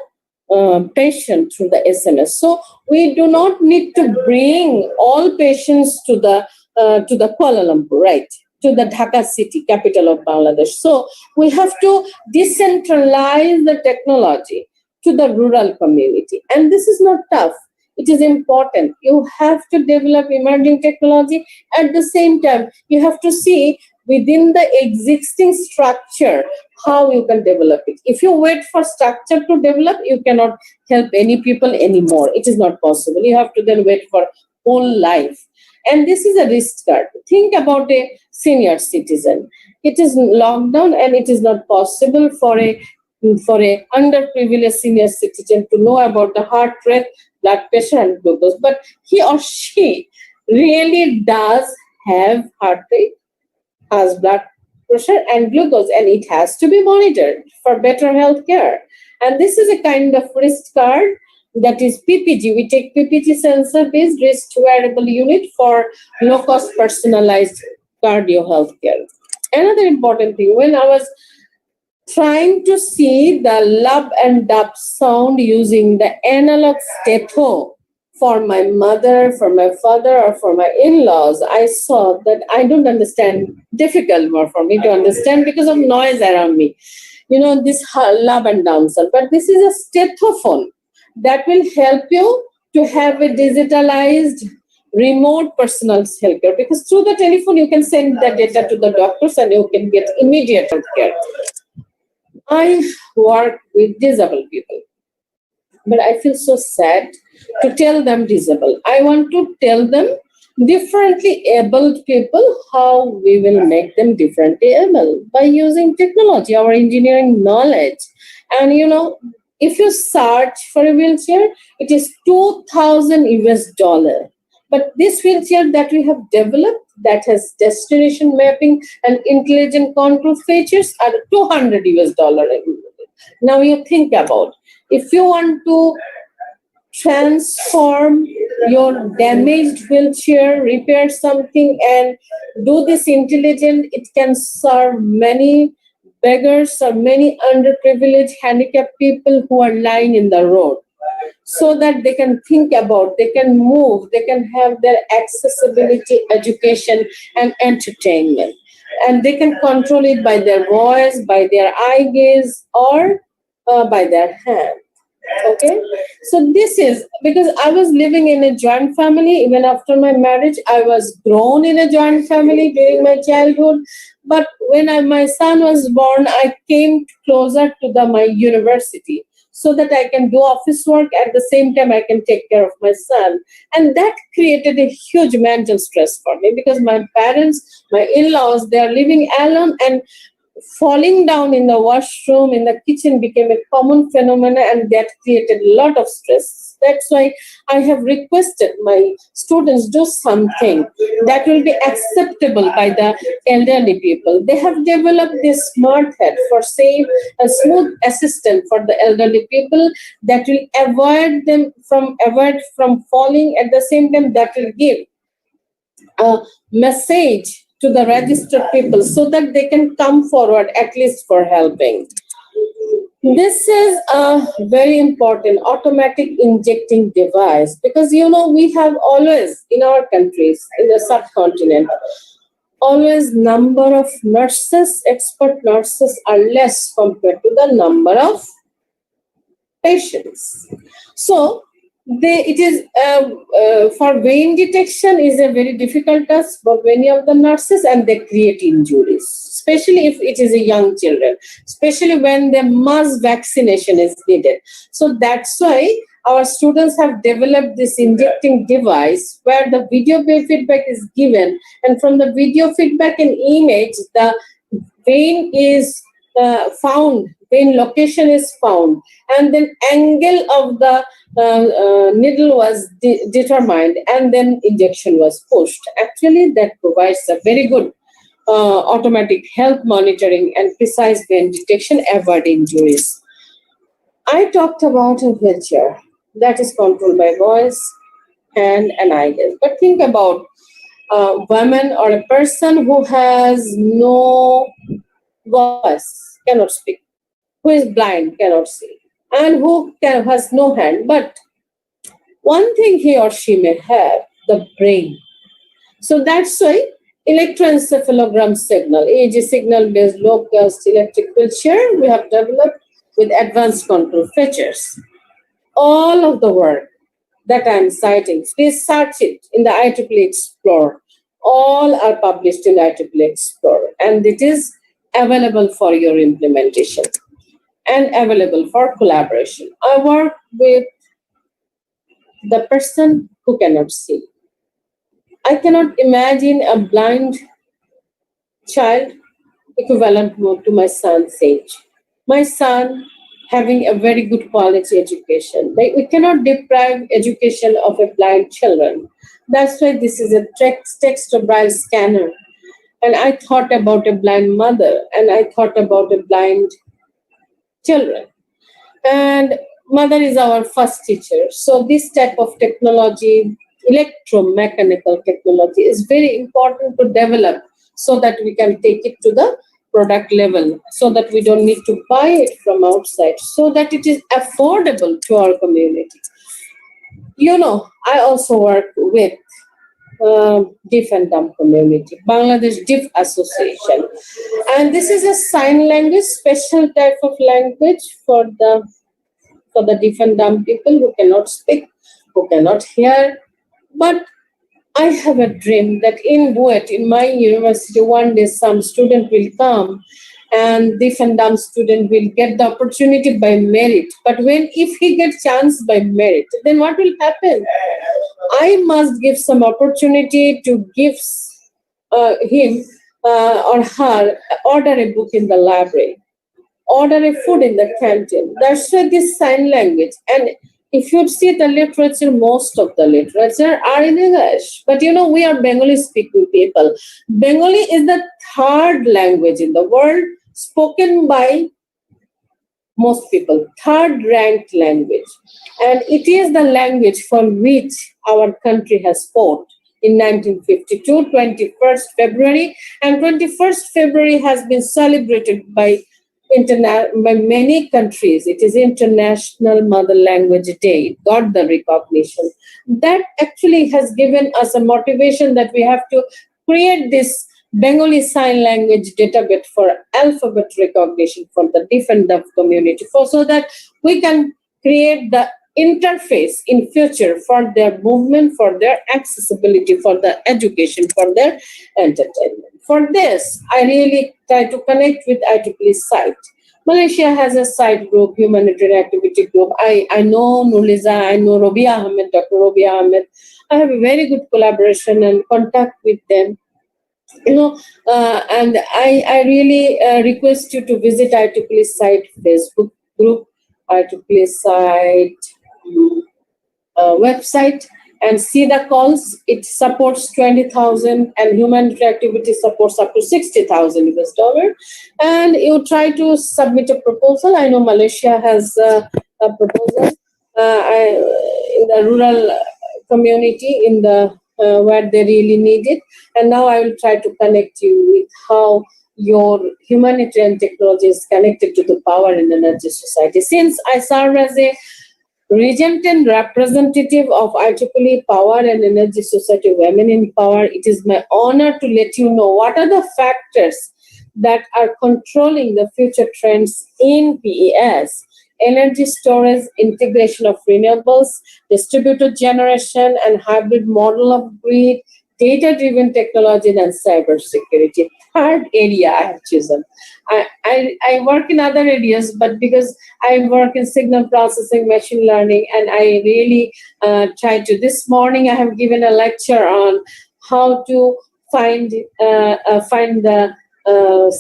patient through the SMS. So we do not need to bring all patients to the Kuala Lumpur, right? To the Dhaka city, capital of Bangladesh. So we have to decentralize the technology to the rural community. And this is not tough. It is important. You have to develop emerging technology. At the same time, you have to see within the existing structure how you can develop it. If you wait for structure to develop, you cannot help any people anymore. It is not possible. You have to then wait for whole life. And this is a risk card. Think about a senior citizen. It is lockdown and it is not possible for a underprivileged senior citizen to know about the heart rate, blood pressure and glucose. But he or she really does have heart rate, has blood pressure and glucose, and it has to be monitored for better health care. And this is a kind of wrist card that is PPG. We take PPG sensor-based wrist wearable unit for low-cost personalized cardio health care. Another important thing, when I was trying to see the lub and dub sound using the analog statho for my mother, for my father, or for my in-laws, I saw that I don't understand, difficult more for me to understand because of noise around me. This lub and down sound. But this is a stetophone that will help you to have a digitalized remote personal healthcare, because through the telephone you can send the data to the doctors and you can get immediate healthcare. I work with disabled people, but I feel so sad to tell them disabled. I want to tell them differently abled people how we will make them differently able by using technology, our engineering knowledge. And if you search for a wheelchair, it is 2,000 US dollar. But this wheelchair that we have developed that has destination mapping and intelligent control features are 200 US dollar. Now you think about, if you want to transform your damaged wheelchair, repair something and do this intelligent, it can serve many beggars or many underprivileged handicapped people who are lying in the road, so that they can think about, they can move, they can have their accessibility, education and entertainment, and they can control it by their voice, by their eye gaze, or by their hand. Okay, so this is because I was living in a joint family. Even after my marriage, I was grown in a joint family during my childhood. But when my son was born, I came closer to my university so that I can do office work at the same time I can take care of my son. And that created a huge mental stress for me, because my parents, my in-laws, they are living alone, and falling down in the washroom, in the kitchen became a common phenomenon, and that created a lot of stress. That's why I have requested my students do something that will be acceptable by the elderly people. They have developed this smart head for safe, a smooth assistant for the elderly people that will avoid from falling. At the same time, that will give a message to the registered people so that they can come forward at least for helping. This is a very important automatic injecting device, because we have always in our countries, in the subcontinent, always number of nurses, expert nurses are less compared to the number of patients. So it is for vein detection is a very difficult task for many of the nurses, and they create injuries, especially if it is a young children, especially when the mass vaccination is needed. So that's why our students have developed this injecting device where the video feedback is given, and from the video feedback and image, the vein is found, vein location is found, and then angle of the needle was determined, and then injection was pushed. Actually, that provides a very good automatic health monitoring and precise vein detection, avoid injuries. I talked about a wheelchair that is controlled by voice, hand, and eye gaze. But think about a woman or a person who has no voice, cannot speak, who is blind, cannot see, and who has no hand. But one thing he or she may have, the brain. So that's why electroencephalogram signal, Ecg signal based low cost electric wheelchair, we have developed with advanced control features. All of the work that I'm citing, please search it in the IEEE Explorer. All are published in IEEE Explorer, and it is available for your implementation and available for collaboration. I work with the person who cannot see. I cannot imagine a blind child equivalent to my son's age. My son having a very good quality education. We cannot deprive education of a blind children. That's why this is a text-to-braille scanner. And I thought about a blind mother, and I thought about a blind children. And mother is our first teacher. So this type of technology, electromechanical technology, is very important to develop so that we can take it to the product level, so that we don't need to buy it from outside, so that it is affordable to our community. I also work with Deaf and Dumb community, Bangladesh Deaf Association, and this is a sign language, special type of language for the deaf and dumb people who cannot speak, who cannot hear. But I have a dream that in Buet, in my university, one day some student will come and deaf and dumb student will get the opportunity by merit. But if he gets chance by merit, then what will happen? I must give some opportunity to give him or her order a book in the library, order a food in the canteen. That's why this sign language. And if you see the literature, most of the literature are in English. But we are Bengali speaking people. Bengali is the third language in the world spoken by most people, third ranked language. And it is the language for which our country has fought in 1952, 21st February. And 21st February has been celebrated by many countries. It is International Mother Language Day. It got the recognition. That actually has given us a motivation that we have to create this Bengali Sign Language database for alphabet recognition for the deaf and dumb community, so that we can create the interface in future for their movement, for their accessibility, for their education, for their entertainment. For this, I really try to connect with IEEE site. Malaysia has a site group, humanitarian activity group. I know Nuliza, I know Dr. Robi Ahmed. I have a very good collaboration and contact with them. And I really request you to visit IEEE site Facebook group, IEEE site website, and see the calls. It supports 20,000 and humanitarian activity supports up to 60,000 US dollar. And you try to submit a proposal. I know Malaysia has a proposal in the rural community, in the where they really need it. And now I will try to connect you with how your humanitarian technology is connected to the Power and Energy Society. Since I serve as a regent and representative of IEEE Power and Energy Society Women in Power, it is my honor to let you know what are the factors that are controlling the future trends in PES. Energy storage, integration of renewables, distributed generation and hybrid model of grid, data-driven technology, and cybersecurity. Third area I have chosen. I work in other areas, but because I work in signal processing, machine learning, and I really try to. This morning I have given a lecture on how to find the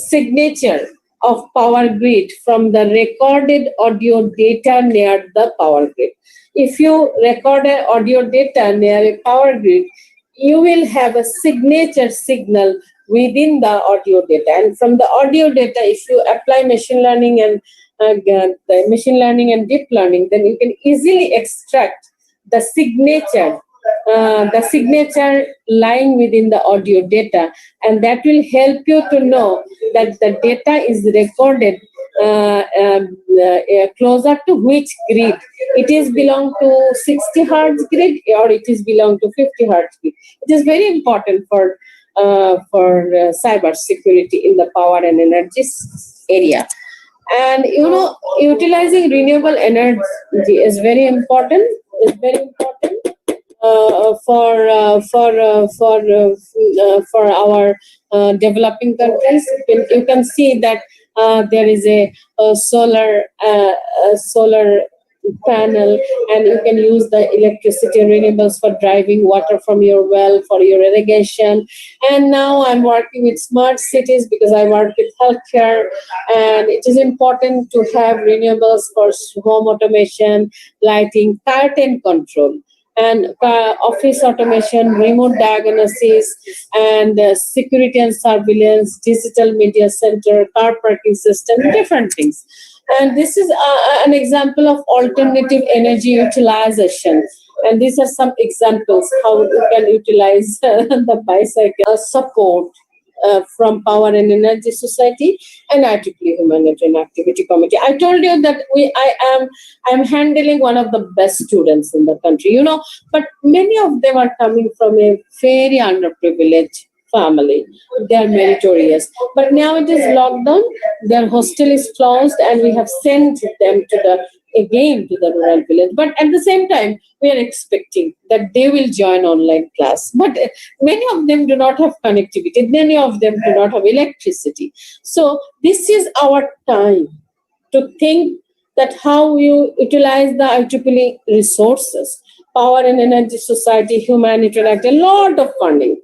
signature of power grid from the recorded audio data near the power grid. If you record an audio data near a power grid, you will have a signature signal within the audio data. And from the audio data, if you apply machine learning and deep learning, then you can easily extract the signature lying within the audio data, and that will help you to know that the data is recorded closer to which grid. It is belong to 60 hertz grid or it is belong to 50 hertz grid. It is very important for cyber security in the power and energy area. And utilizing renewable energy is very important. For our developing countries. You can see that there is a solar panel, and you can use the electricity renewables for driving water from your well for your irrigation. And now I'm working with smart cities because I work with healthcare, and it is important to have renewables for home automation, lighting, curtain control, and office automation, remote diagnosis, and security and surveillance, digital media center, car parking system, different things. And this is an example of alternative energy utilization. And these are some examples how you can utilize the bicycle support. from Power and Energy Society and IEEE Humanitarian Activity Committee. I told you that I am handling one of the best students in the country, but many of them are coming from a very underprivileged family. They are meritorious. But now it is lockdown, their hostel is closed, and we have sent them again to the rural village. But at the same time, we are expecting that they will join online class. But many of them do not have connectivity. Many of them do not have electricity. So this is our time to think that how you utilize the IEEE resources, Power and Energy Society, Humanitarian Act, a lot of funding.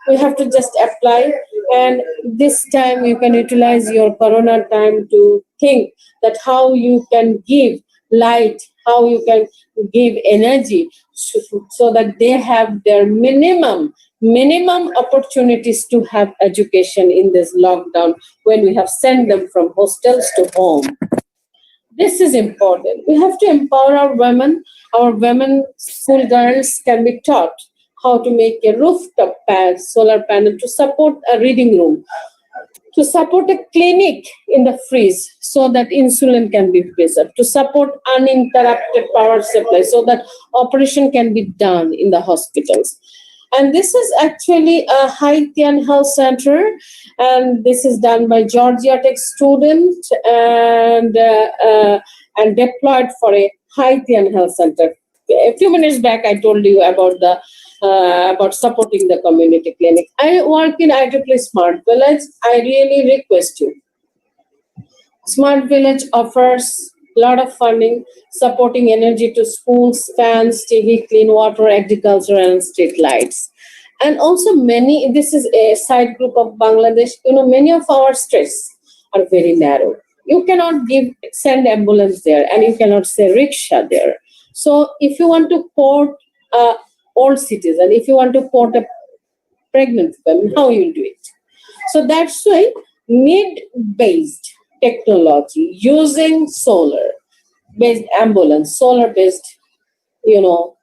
We have to just apply, and this time you can utilize your corona time to think that how you can give light, how you can give energy so that they have their minimum opportunities to have education in this lockdown when we have sent them from hostels to home. This is important. We have to empower our women. Our women school girls can be taught how to make a rooftop solar panel to support a reading room, to support a clinic in the freeze so that insulin can be preserved, to support uninterrupted power supply so that operation can be done in the hospitals. And this is actually a Haitian health center, and this is done by Georgia Tech student and deployed for a Haitian health center. A few minutes back, I told you about supporting the community clinic. I work in IEEE Smart Village. I really request you. Smart Village offers a lot of funding, supporting energy to schools, fans, TV, clean water, agriculture, and street lights. And also this is a side group of Bangladesh, many of our streets are very narrow. You cannot send ambulance there, and you cannot say rickshaw there. So if you want to port old citizen, if you want to port a pregnant woman, how you do it? So that's why need-based technology using solar-based ambulance, solar-based,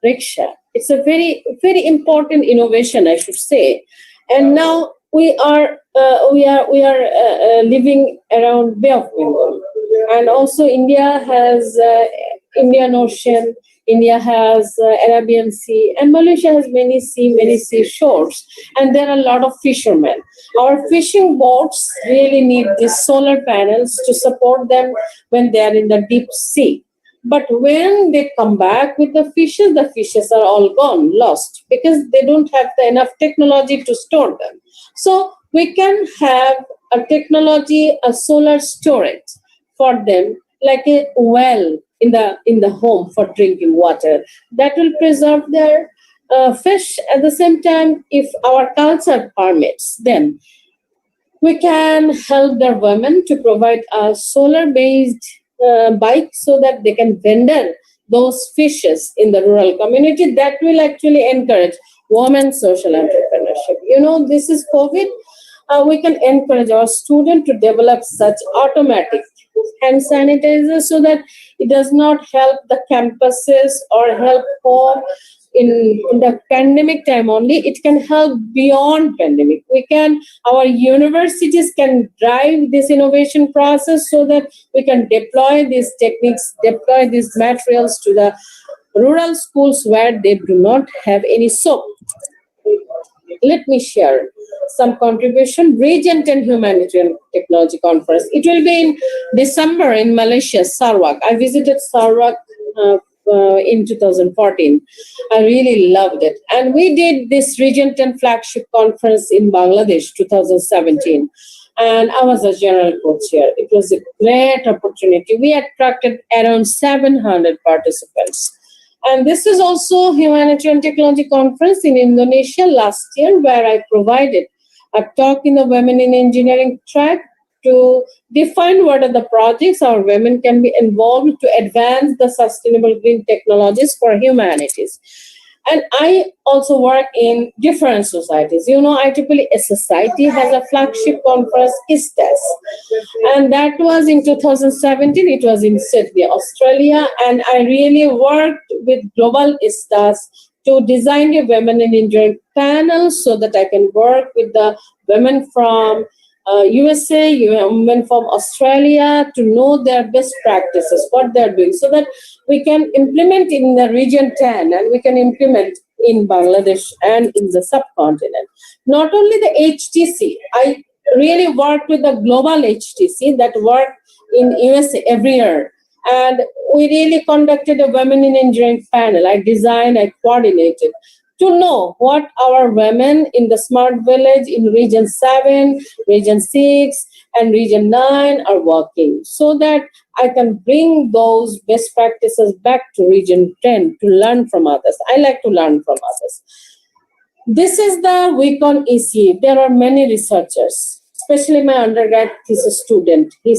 rickshaw. It's a very, very important innovation, I should say. And now we are living around Bay of Bengal, and also India has Indian Ocean. India has Arabian Sea, and Malaysia has many sea shores, and there are a lot of fishermen. Our fishing boats really need these solar panels to support them when they are in the deep sea. But when they come back with the fishes are all gone, lost, because they don't have enough technology to store them. So we can have a technology, a solar storage for them, like a well in the home for drinking water. That will preserve their fish. At the same time, if our culture permits, then we can help their women to provide a solar-based bike so that they can vendor those fishes in the rural community. That will actually encourage women's social entrepreneurship. This is COVID. We can encourage our students to develop such automatic hand sanitizers so that it does not help the campuses or help home in the pandemic time only. It can help beyond pandemic. Our universities can drive this innovation process so that we can deploy these techniques, deploy these materials to the rural schools where they do not have any soap. Let me share some contribution. Region 10 Humanitarian Technology Conference. It will be in December in Malaysia, Sarawak. I visited Sarawak in 2014. I really loved it. And we did this Region 10 flagship conference in Bangladesh 2017. And I was a general co-chair. It was a great opportunity. We attracted around 700 participants. And this is also Humanitarian Technology Conference in Indonesia last year, where I provided a talk in the Women in Engineering track to define what are the projects our women can be involved to advance the sustainable green technologies for humanities. And I also work in different societies. IEEE Society has a flagship conference, ISTAS. And that was in 2017. It was in Sydney, Australia. And I really worked with Global ISTAS to design a women in engineering panel so that I can work with the women from USA, women from Australia, to know their best practices, what they're doing, so that we can implement in the region 10 and we can implement in Bangladesh and in the subcontinent. Not only the HTC, I really work with the global HTC that work in USA every year. And we really conducted a women in engineering panel. I designed, I coordinated to know what our women in the smart village in region 7, region 6, and region 9 are working, so that I can bring those best practices back to region 10 to learn from others. I like to learn from others. This is the week on ECE. There are many researchers, especially my undergrad thesis student. He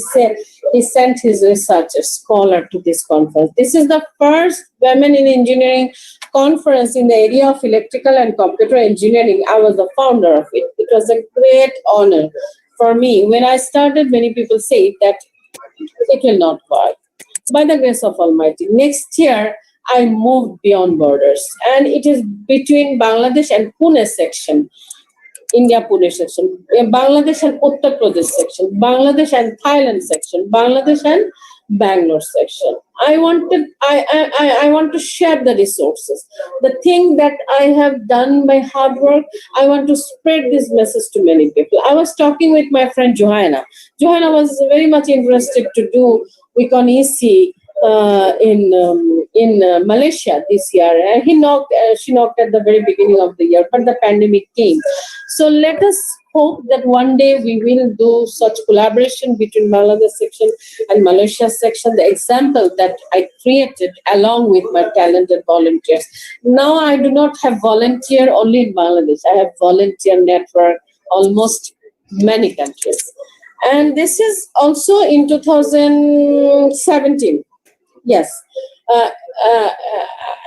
sent his researcher scholar to this conference. This is the first Women in Engineering conference in the area of electrical and computer engineering. I was the founder of it. It was a great honor for me. When I started, many people say that it will not work. By the grace of Almighty, next year I moved beyond borders, and it is between Bangladesh and Pune section. India Pune section, Bangladesh and Uttar Pradesh section, Bangladesh and Thailand section, Bangladesh and Bangalore section. I want to share the resources. The thing that I have done by hard work, I want to spread this message to many people. I was talking with my friend Johanna. Johanna was very much interested to do Week on EC in Malaysia this year. And she knocked at the very beginning of the year, but the pandemic came. So let us hope that one day we will do such collaboration between Bangladesh section and Malaysia section, the example that I created along with my talented volunteers. Now I do not have volunteer only in Bangladesh. I have volunteer network almost many countries. And this is also in 2017. Yes.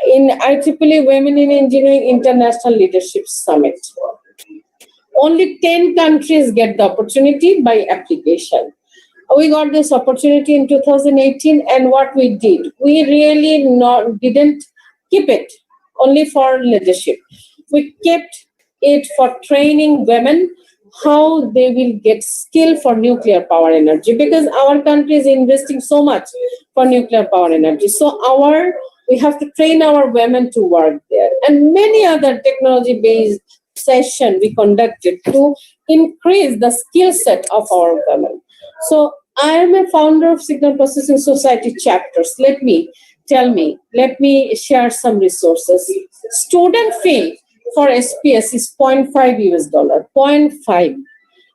In IEEE Women in Engineering International Leadership Summit. Only 10 countries get the opportunity by application. We got this opportunity in 2018, and what we did, we really didn't keep it only for leadership. We kept it for training women how they will get skill for nuclear power energy, because our country is investing so much for nuclear power energy. So we have to train our women to work there, and many other technology-based session we conducted to increase the skill set of our women. So I am a founder of Signal Processing Society chapters. Let me share some resources. Student fee for SPS is $0.5 US, 0.5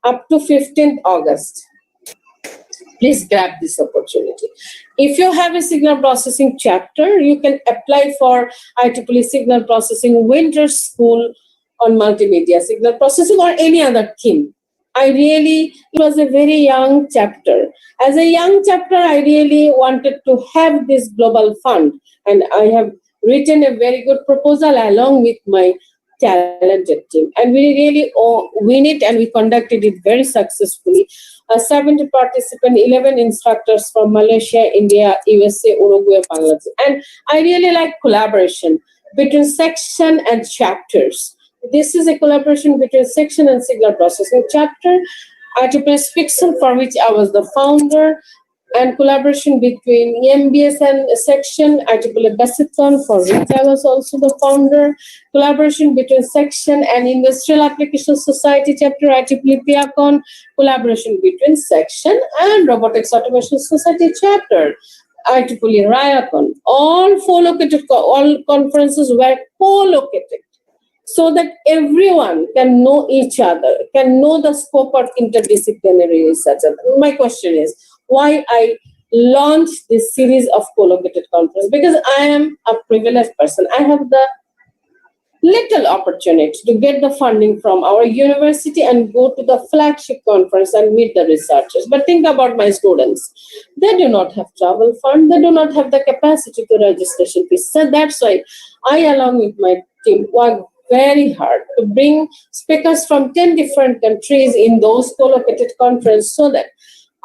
up to 15th August. Please grab this opportunity. If you have a signal processing chapter, you can apply for IEEE Signal Processing Winter School on multimedia signal processing or any other theme. It was a very young chapter. As a young chapter, I really wanted to have this global fund, and I have written a very good proposal along with my talented team. And we really win it, and we conducted it very successfully. 70 participants, 11 instructors from Malaysia, India, USA, Uruguay, Bangladesh. And I really like collaboration between section and chapters. This is a collaboration between section and signal processing chapter, IEEE Pixel, for which I was the founder, and collaboration between EMBS and section, IEEE Basicon, for which I was also the founder, collaboration between section and Industrial Application Society chapter, IEEE PIACON, collaboration between section and Robotics Automation Society chapter, IEEE RIACON. All conferences were co-located, so that everyone can know each other, can know the scope of interdisciplinary research. My question is, why I launched this series of co-located conferences? Because I am a privileged person. I have the little opportunity to get the funding from our university and go to the flagship conference and meet the researchers. But think about my students. They do not have travel fund. They do not have the capacity to registration fees. So that's why I, along with my team, work very hard to bring speakers from 10 different countries in those co-located conferences, so that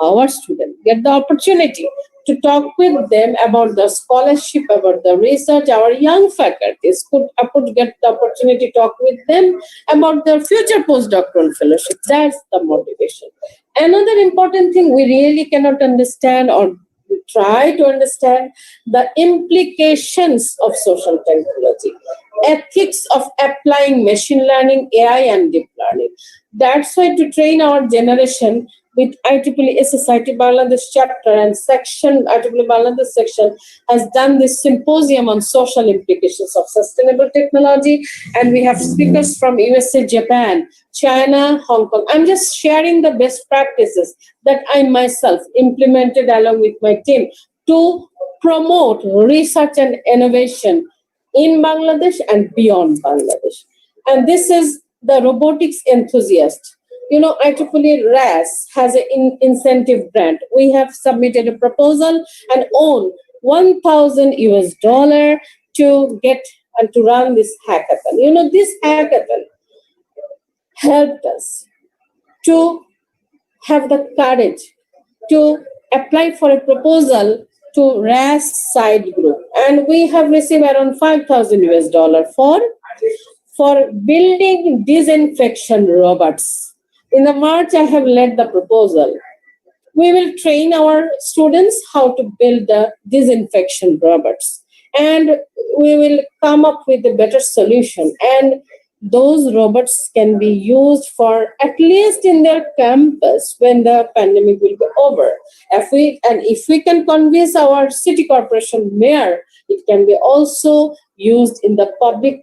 our students get the opportunity to talk with them about the scholarship, about the research. Our young faculties could get the opportunity to talk with them about their future postdoctoral fellowship. That's the motivation. Another important thing we really cannot understand, or try to understand, the implications of social technology, ethics of applying machine learning, AI, and deep learning. That's why to train our generation with IEEE Society Bangladesh chapter and section, IEEE Bangladesh section has done this symposium on social implications of sustainable technology. And we have speakers from USA, Japan, China, Hong Kong. I'm just sharing the best practices that I myself implemented along with my team to promote research and innovation in Bangladesh and beyond Bangladesh. And this is the robotics enthusiast. IEEE RAS has an incentive grant. We have submitted a proposal and own $1,000 to get and to run this hackathon. This hackathon helped us to have the courage to apply for a proposal to RAS side group, and we have received around $5,000 for building disinfection robots. In the March, I have led the proposal. We will train our students how to build the disinfection robots, and we will come up with a better solution. And those robots can be used for at least in their campus when the pandemic will be over. If we can convince our city corporation mayor, it can be also used in the public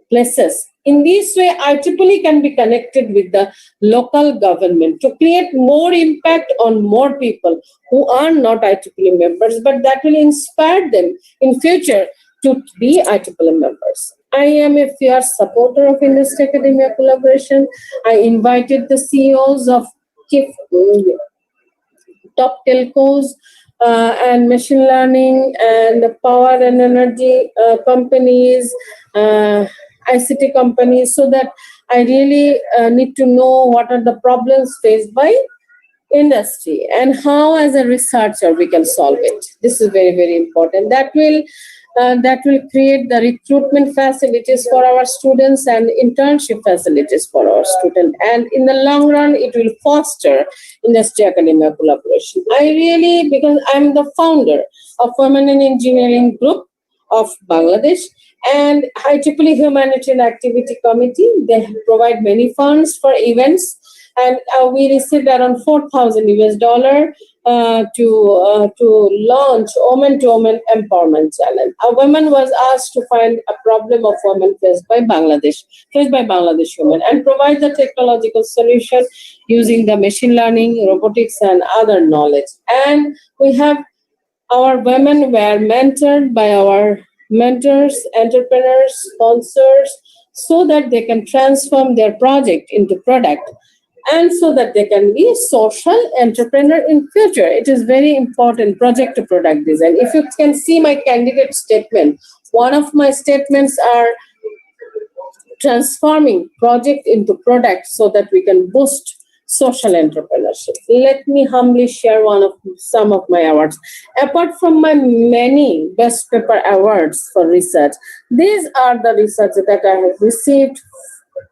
places. In this way, IEEE can be connected with the local government to create more impact on more people who are not IEEE members, but that will inspire them in future to be IEEE members. I am a fierce supporter of industry academia collaboration. I invited the CEOs of top telcos and machine learning and power and energy companies, ICT companies, so that I really need to know what are the problems faced by industry and how as a researcher we can solve it. This is very, very important. That will create the recruitment facilities for our students and internship facilities for our students. And in the long run, it will foster industry academia collaboration. Because I'm the founder of Women in Engineering Group of Bangladesh and IEEE Humanitarian Activity Committee, they provide many funds for events. And we received around $4,000 to launch Women to Women Empowerment Challenge. A woman was asked to find a problem of women faced by Bangladesh women, and provide the technological solution using the machine learning, robotics, and other knowledge. And we have our women were mentored by our mentors, entrepreneurs, sponsors, so that they can transform their project into product, and so that they can be social entrepreneur in future. It is very important, project to product design. If you can see my candidate statement, one of my statements are transforming project into product so that we can boost social entrepreneurship. Let me humbly share some of my awards. Apart from my many best paper awards for research, these are the research that I have received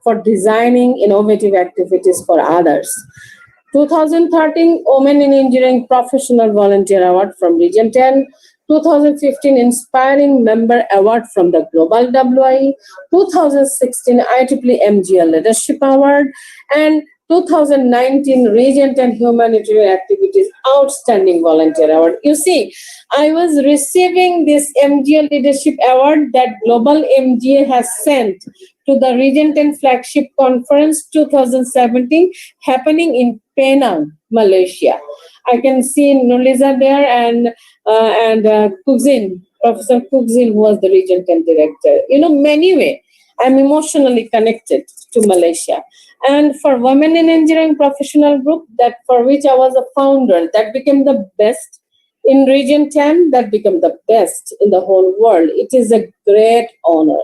for designing innovative activities for others. 2013 Women in Engineering Professional Volunteer Award from Region 10, 2015 Inspiring Member Award from the Global WIE, 2016 IEEE MGL Leadership Award, and 2019 Region 10 Humanitarian Activities Outstanding Volunteer Award. You see, I was receiving this MGL Leadership Award that Global MGA has sent to the Region 10 Flagship Conference 2017 happening in Penang, Malaysia. I can see Nuliza there and Kugzin, Professor Kugzin, who was the Region 10 Director. Many way, I'm emotionally connected to Malaysia. And for Women in Engineering Professional Group, that for which I was a founder, that became the best in Region 10, that became the best in the whole world. It is a great honor.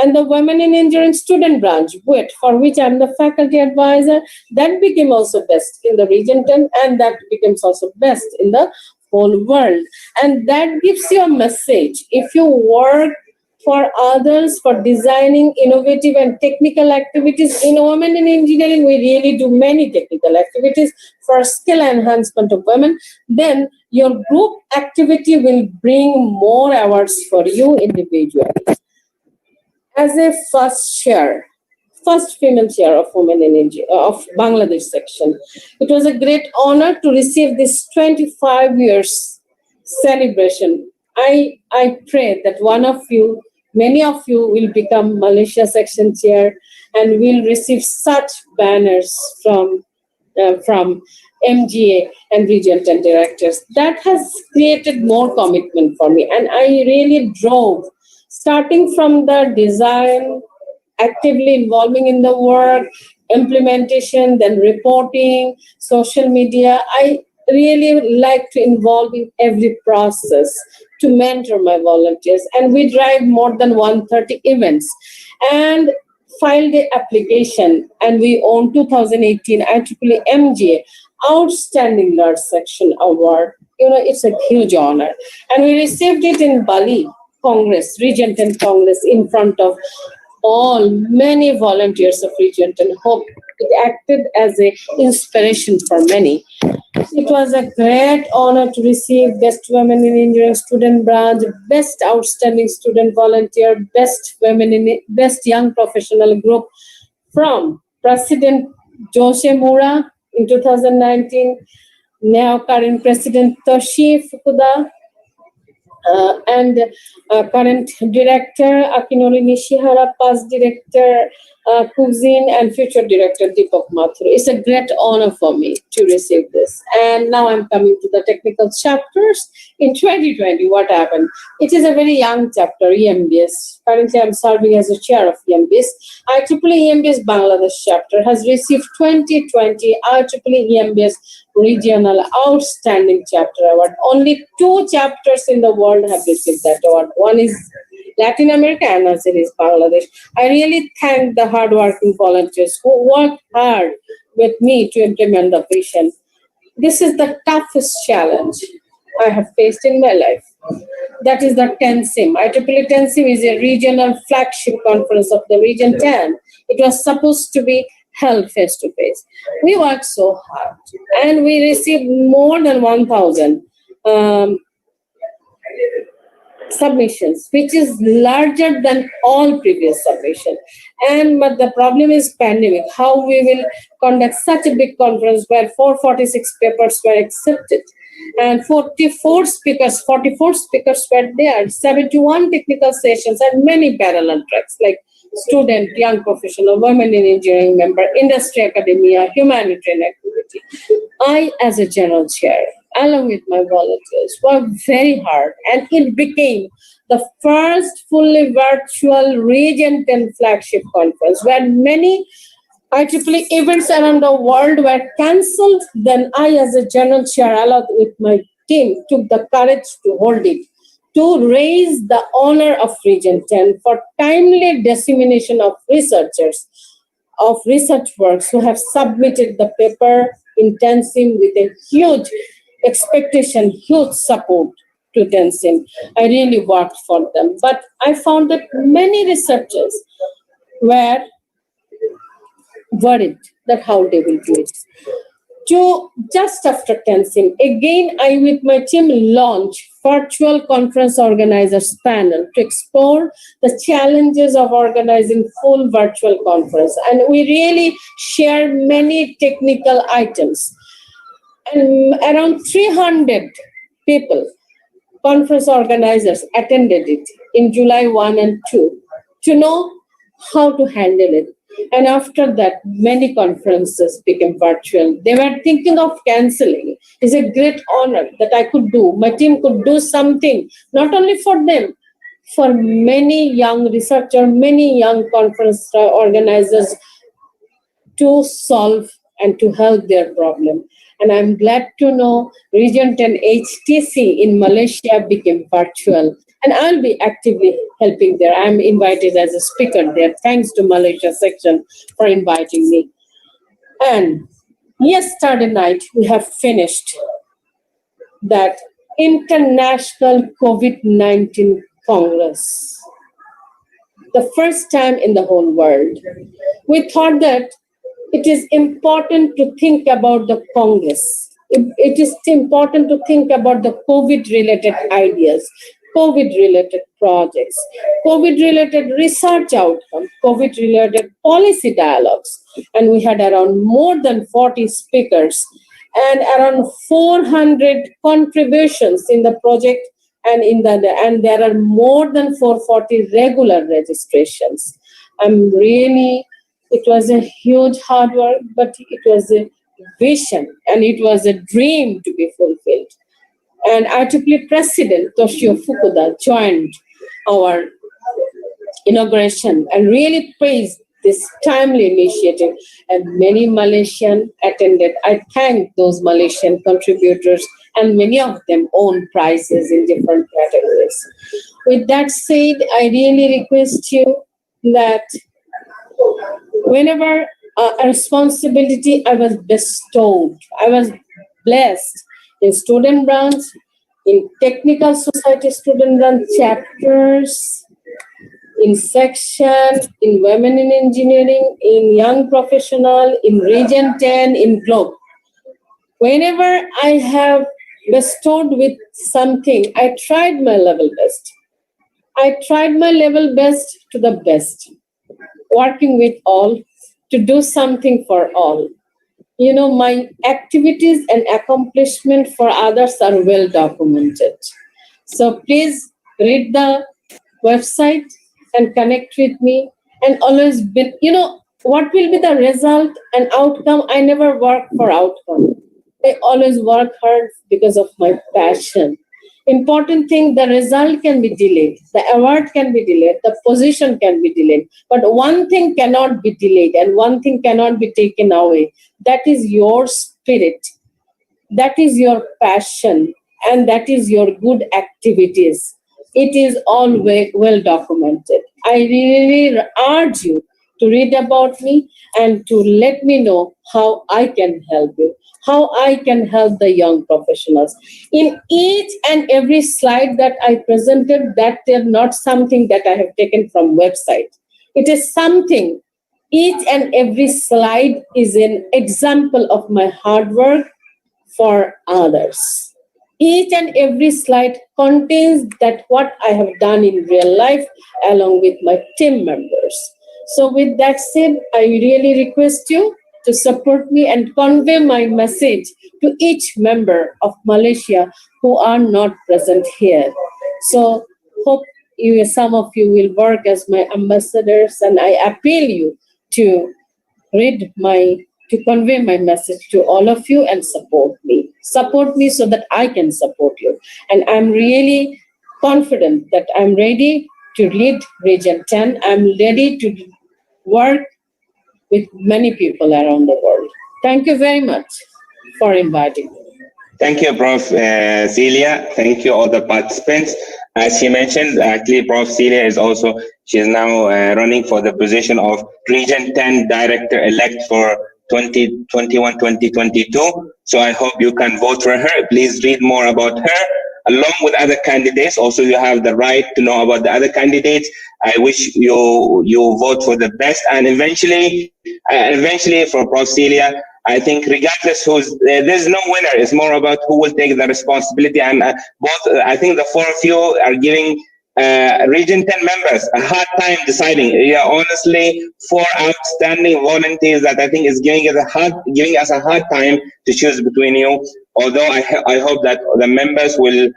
And the Women in Engineering Student Branch, WIT, for which I'm the faculty advisor, that became also best in the Region 10, and that becomes also best in the whole world. And that gives you a message. If you work for others, for designing innovative and technical activities in women in engineering, we really do many technical activities for skill enhancement of women, then your group activity will bring more awards for you individually. As a first female chair of Women in of Bangladesh section, it was a great honor to receive this 25 years celebration. I pray that many of you will become Malaysia section chair and will receive such banners from MGA and Region 10 directors. That has created more commitment for me, and I really drove, starting from the design, actively involving in the work, implementation, then reporting, social media. I really like to involve in every process to mentor my volunteers. And we drive more than 130 events and filed the application, and we won 2018 IEEE MGA Outstanding Large Section Award. It's a huge honor. And we received it in Bali Congress, Region 10 Congress, in front of many volunteers of Region 10. Hope it acted as an inspiration for many. It was a great honor to receive Best Women in Engineering Student Branch, Best Outstanding Student Volunteer, Best Young Professional Group from President Jose Mura in 2019, now current President Toshi Fukuda, and current director Akinori Nishihara, past director Kuzin, and future director Deepak Mathur. It's a great honor for me to receive this. And now I'm coming to the technical chapters. In 2020, what happened? It is a very young chapter, EMBS. Currently, I'm serving as a chair of EMBS. IEEE EMBS Bangladesh chapter has received 2020 IEEE EMBS Regional Outstanding Chapter Award. Only 2 chapters in the world have received that award. One is Latin America and another is Bangladesh. I really thank the hardworking volunteers who worked hard with me to implement the vision. This is the toughest challenge I have faced in my life. That is the TENSIM. IEEE TENSIM is a regional flagship conference of the Region 10. It was supposed to be held face-to-face. We worked so hard, and we received more than 1,000 submissions, which is larger than all previous submissions. But the problem is pandemic. How we will conduct such a big conference where 446 papers were accepted and 44 speakers were there, 71 technical sessions and many parallel tracks like student, young professional, women in engineering member, industry academia, humanitarian activity. I, as a general chair, along with my volunteers, worked very hard, and it became the first fully virtual Region 10 flagship conference where many IEEE events around the world were cancelled. Then I, as a general chair, along with my team, took the courage to hold it, to raise the honor of Region 10 for timely dissemination of researchers, of research works who have submitted the paper in TENSIM with a huge expectation, huge support to TENSIM. I really worked for them. But I found that many researchers were worried that how they will do it. Just after TENSIM, again, I with my team launched virtual conference organizers panel to explore the challenges of organizing full virtual conference. And we really shared many technical items. And around 300 people, conference organizers, attended it in July 1 and 2 to know how to handle it. And after that, many conferences became virtual. They were thinking of canceling. It's a great honor that I could do. My team could do something, not only for them, for many young researchers, many young conference organizers to solve and to help their problem. And I'm glad to know Region 10 HTC in Malaysia became virtual. And I'll be actively helping there. I'm invited as a speaker there. Thanks to Malaysia section for inviting me. And yesterday night, we have finished that International COVID-19 Congress. The first time in the whole world. We thought that it is important to think about the Congress. It is important to think about the COVID-related ideas, COVID-related projects, COVID-related research outcomes, COVID-related policy dialogues. And we had around more than 40 speakers and around 400 contributions in the project, and there are more than 440 regular registrations. It was a huge hard work, but it was a vision and it was a dream to be fulfilled. And IEEE President Toshio Fukuda joined our inauguration and really praised this timely initiative, and many Malaysians attended. I thank those Malaysian contributors, and many of them own prizes in different categories. With that said, I really request you that whenever a responsibility I was bestowed, I was blessed in student branch, in technical society student branch chapters, in section, in women in engineering, in young professional, in region 10, in globe. Whenever I have bestowed with something, I tried my level best. I tried my level best to the best, working with all to do something for all. You know, my activities and accomplishment for others are well documented. So please read the website and connect with me, and always be, what will be the result and outcome? I never work for outcome. I always work hard because of my passion. Important thing, the result can be delayed, the award can be delayed, the position can be delayed, but one thing cannot be delayed and one thing cannot be taken away. That is your spirit, that is your passion, and that is your good activities. It is all well documented. I really urge you to read about me and to let me know how I can help you, how I can help the young professionals. In each and every slide that I presented, that is not something that I have taken from website. It is something, each and every slide is an example of my hard work for others. Each and every slide contains that what I have done in real life along with my team members. So with that said, I really request you to support me and convey my message to each member of Malaysia who are not present here. So hope some of you will work as my ambassadors, and I appeal you to to convey my message to all of you and support me. Support me so that I can support you. And I'm really confident that I'm ready to lead Region 10. I'm ready to work with many people around the world. Thank you very much for inviting me. Thank you, Prof. Celia. Thank you, all the participants. As she mentioned, actually, Prof. Celia she is now running for the position of Region 10 Director-elect for 2021-2022. So I hope you can vote for her. Please read more about her, along with other candidates. Also, you have the right to know about the other candidates. I wish you vote for the best, and eventually for Prof. Celia, I think regardless there's no winner. It's more about who will take the responsibility. And I think the four of you are giving Region 10 members a hard time deciding. Yeah, honestly, four outstanding volunteers that I think is giving us a hard time to choose between you. Although I hope that the members will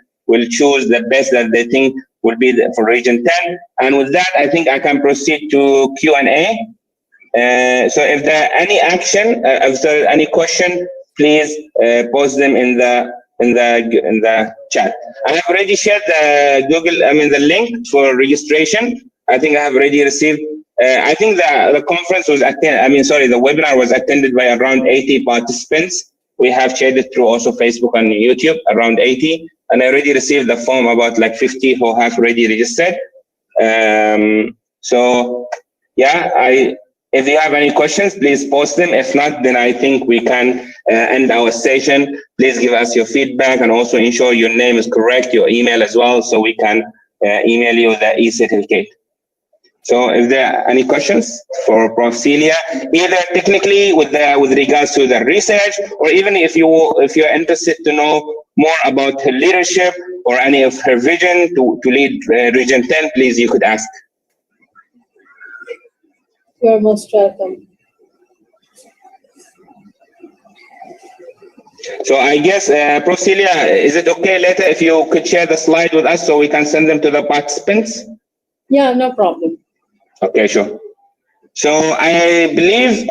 choose the best that they think will be for Region 10. And with that, I think I can proceed to Q&A. So if there are any if there are any question, please post them in the chat. I have already shared the link for registration. I think I have already received. I think the conference was the webinar was attended by around 80 participants. We have shared it through also Facebook and YouTube, around 80. And I already received the form about like 50 who have already registered. So yeah, If you have any questions, please post them. If not, then I think we can end our session. Please give us your feedback and also ensure your name is correct, your email as well, so we can email you the e-certificate. So if there are any questions for Prof. Celia, either technically with regards to the research, or even if you're interested to know more about her leadership or any of her vision to lead Region 10, please, you could ask. You're most welcome. So I guess, Prof. Celia, is it okay later if you could share the slide with us so we can send them to the participants? Yeah, no problem. Okay, sure. So I believe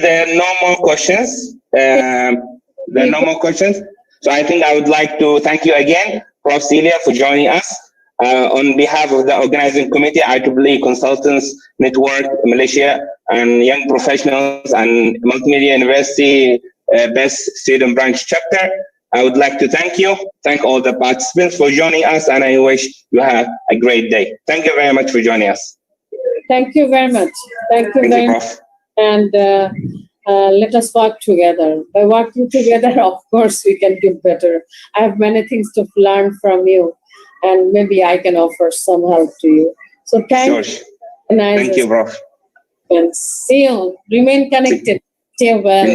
there are no more questions. There are no more questions. So I think I would like to thank you again, Prof. Celia, for joining us. On behalf of the organizing committee, IEEE Consultants Network, Malaysia, and Young Professionals and Multimedia University Best Student Branch Chapter, I would like to thank all the participants for joining us, and I wish you have a great day. Thank you very much for joining us. Thank you very much. Thank you very much. And let us work together. By working together, of course, we can do better. I have many things to learn from you, and maybe I can offer some help to you. So thank you. Thank you, Prof. And see you. Remain connected. Stay well.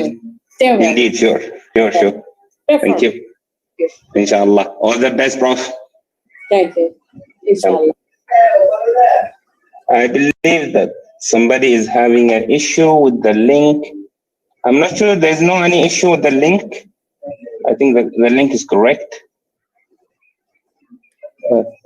Stay well. Indeed, sure. Thank you. Inshallah. All the best, Prof. Thank you. Inshallah. I believe that somebody is having an issue with the link. I'm not sure there's no any issue with the link. I think the link is correct.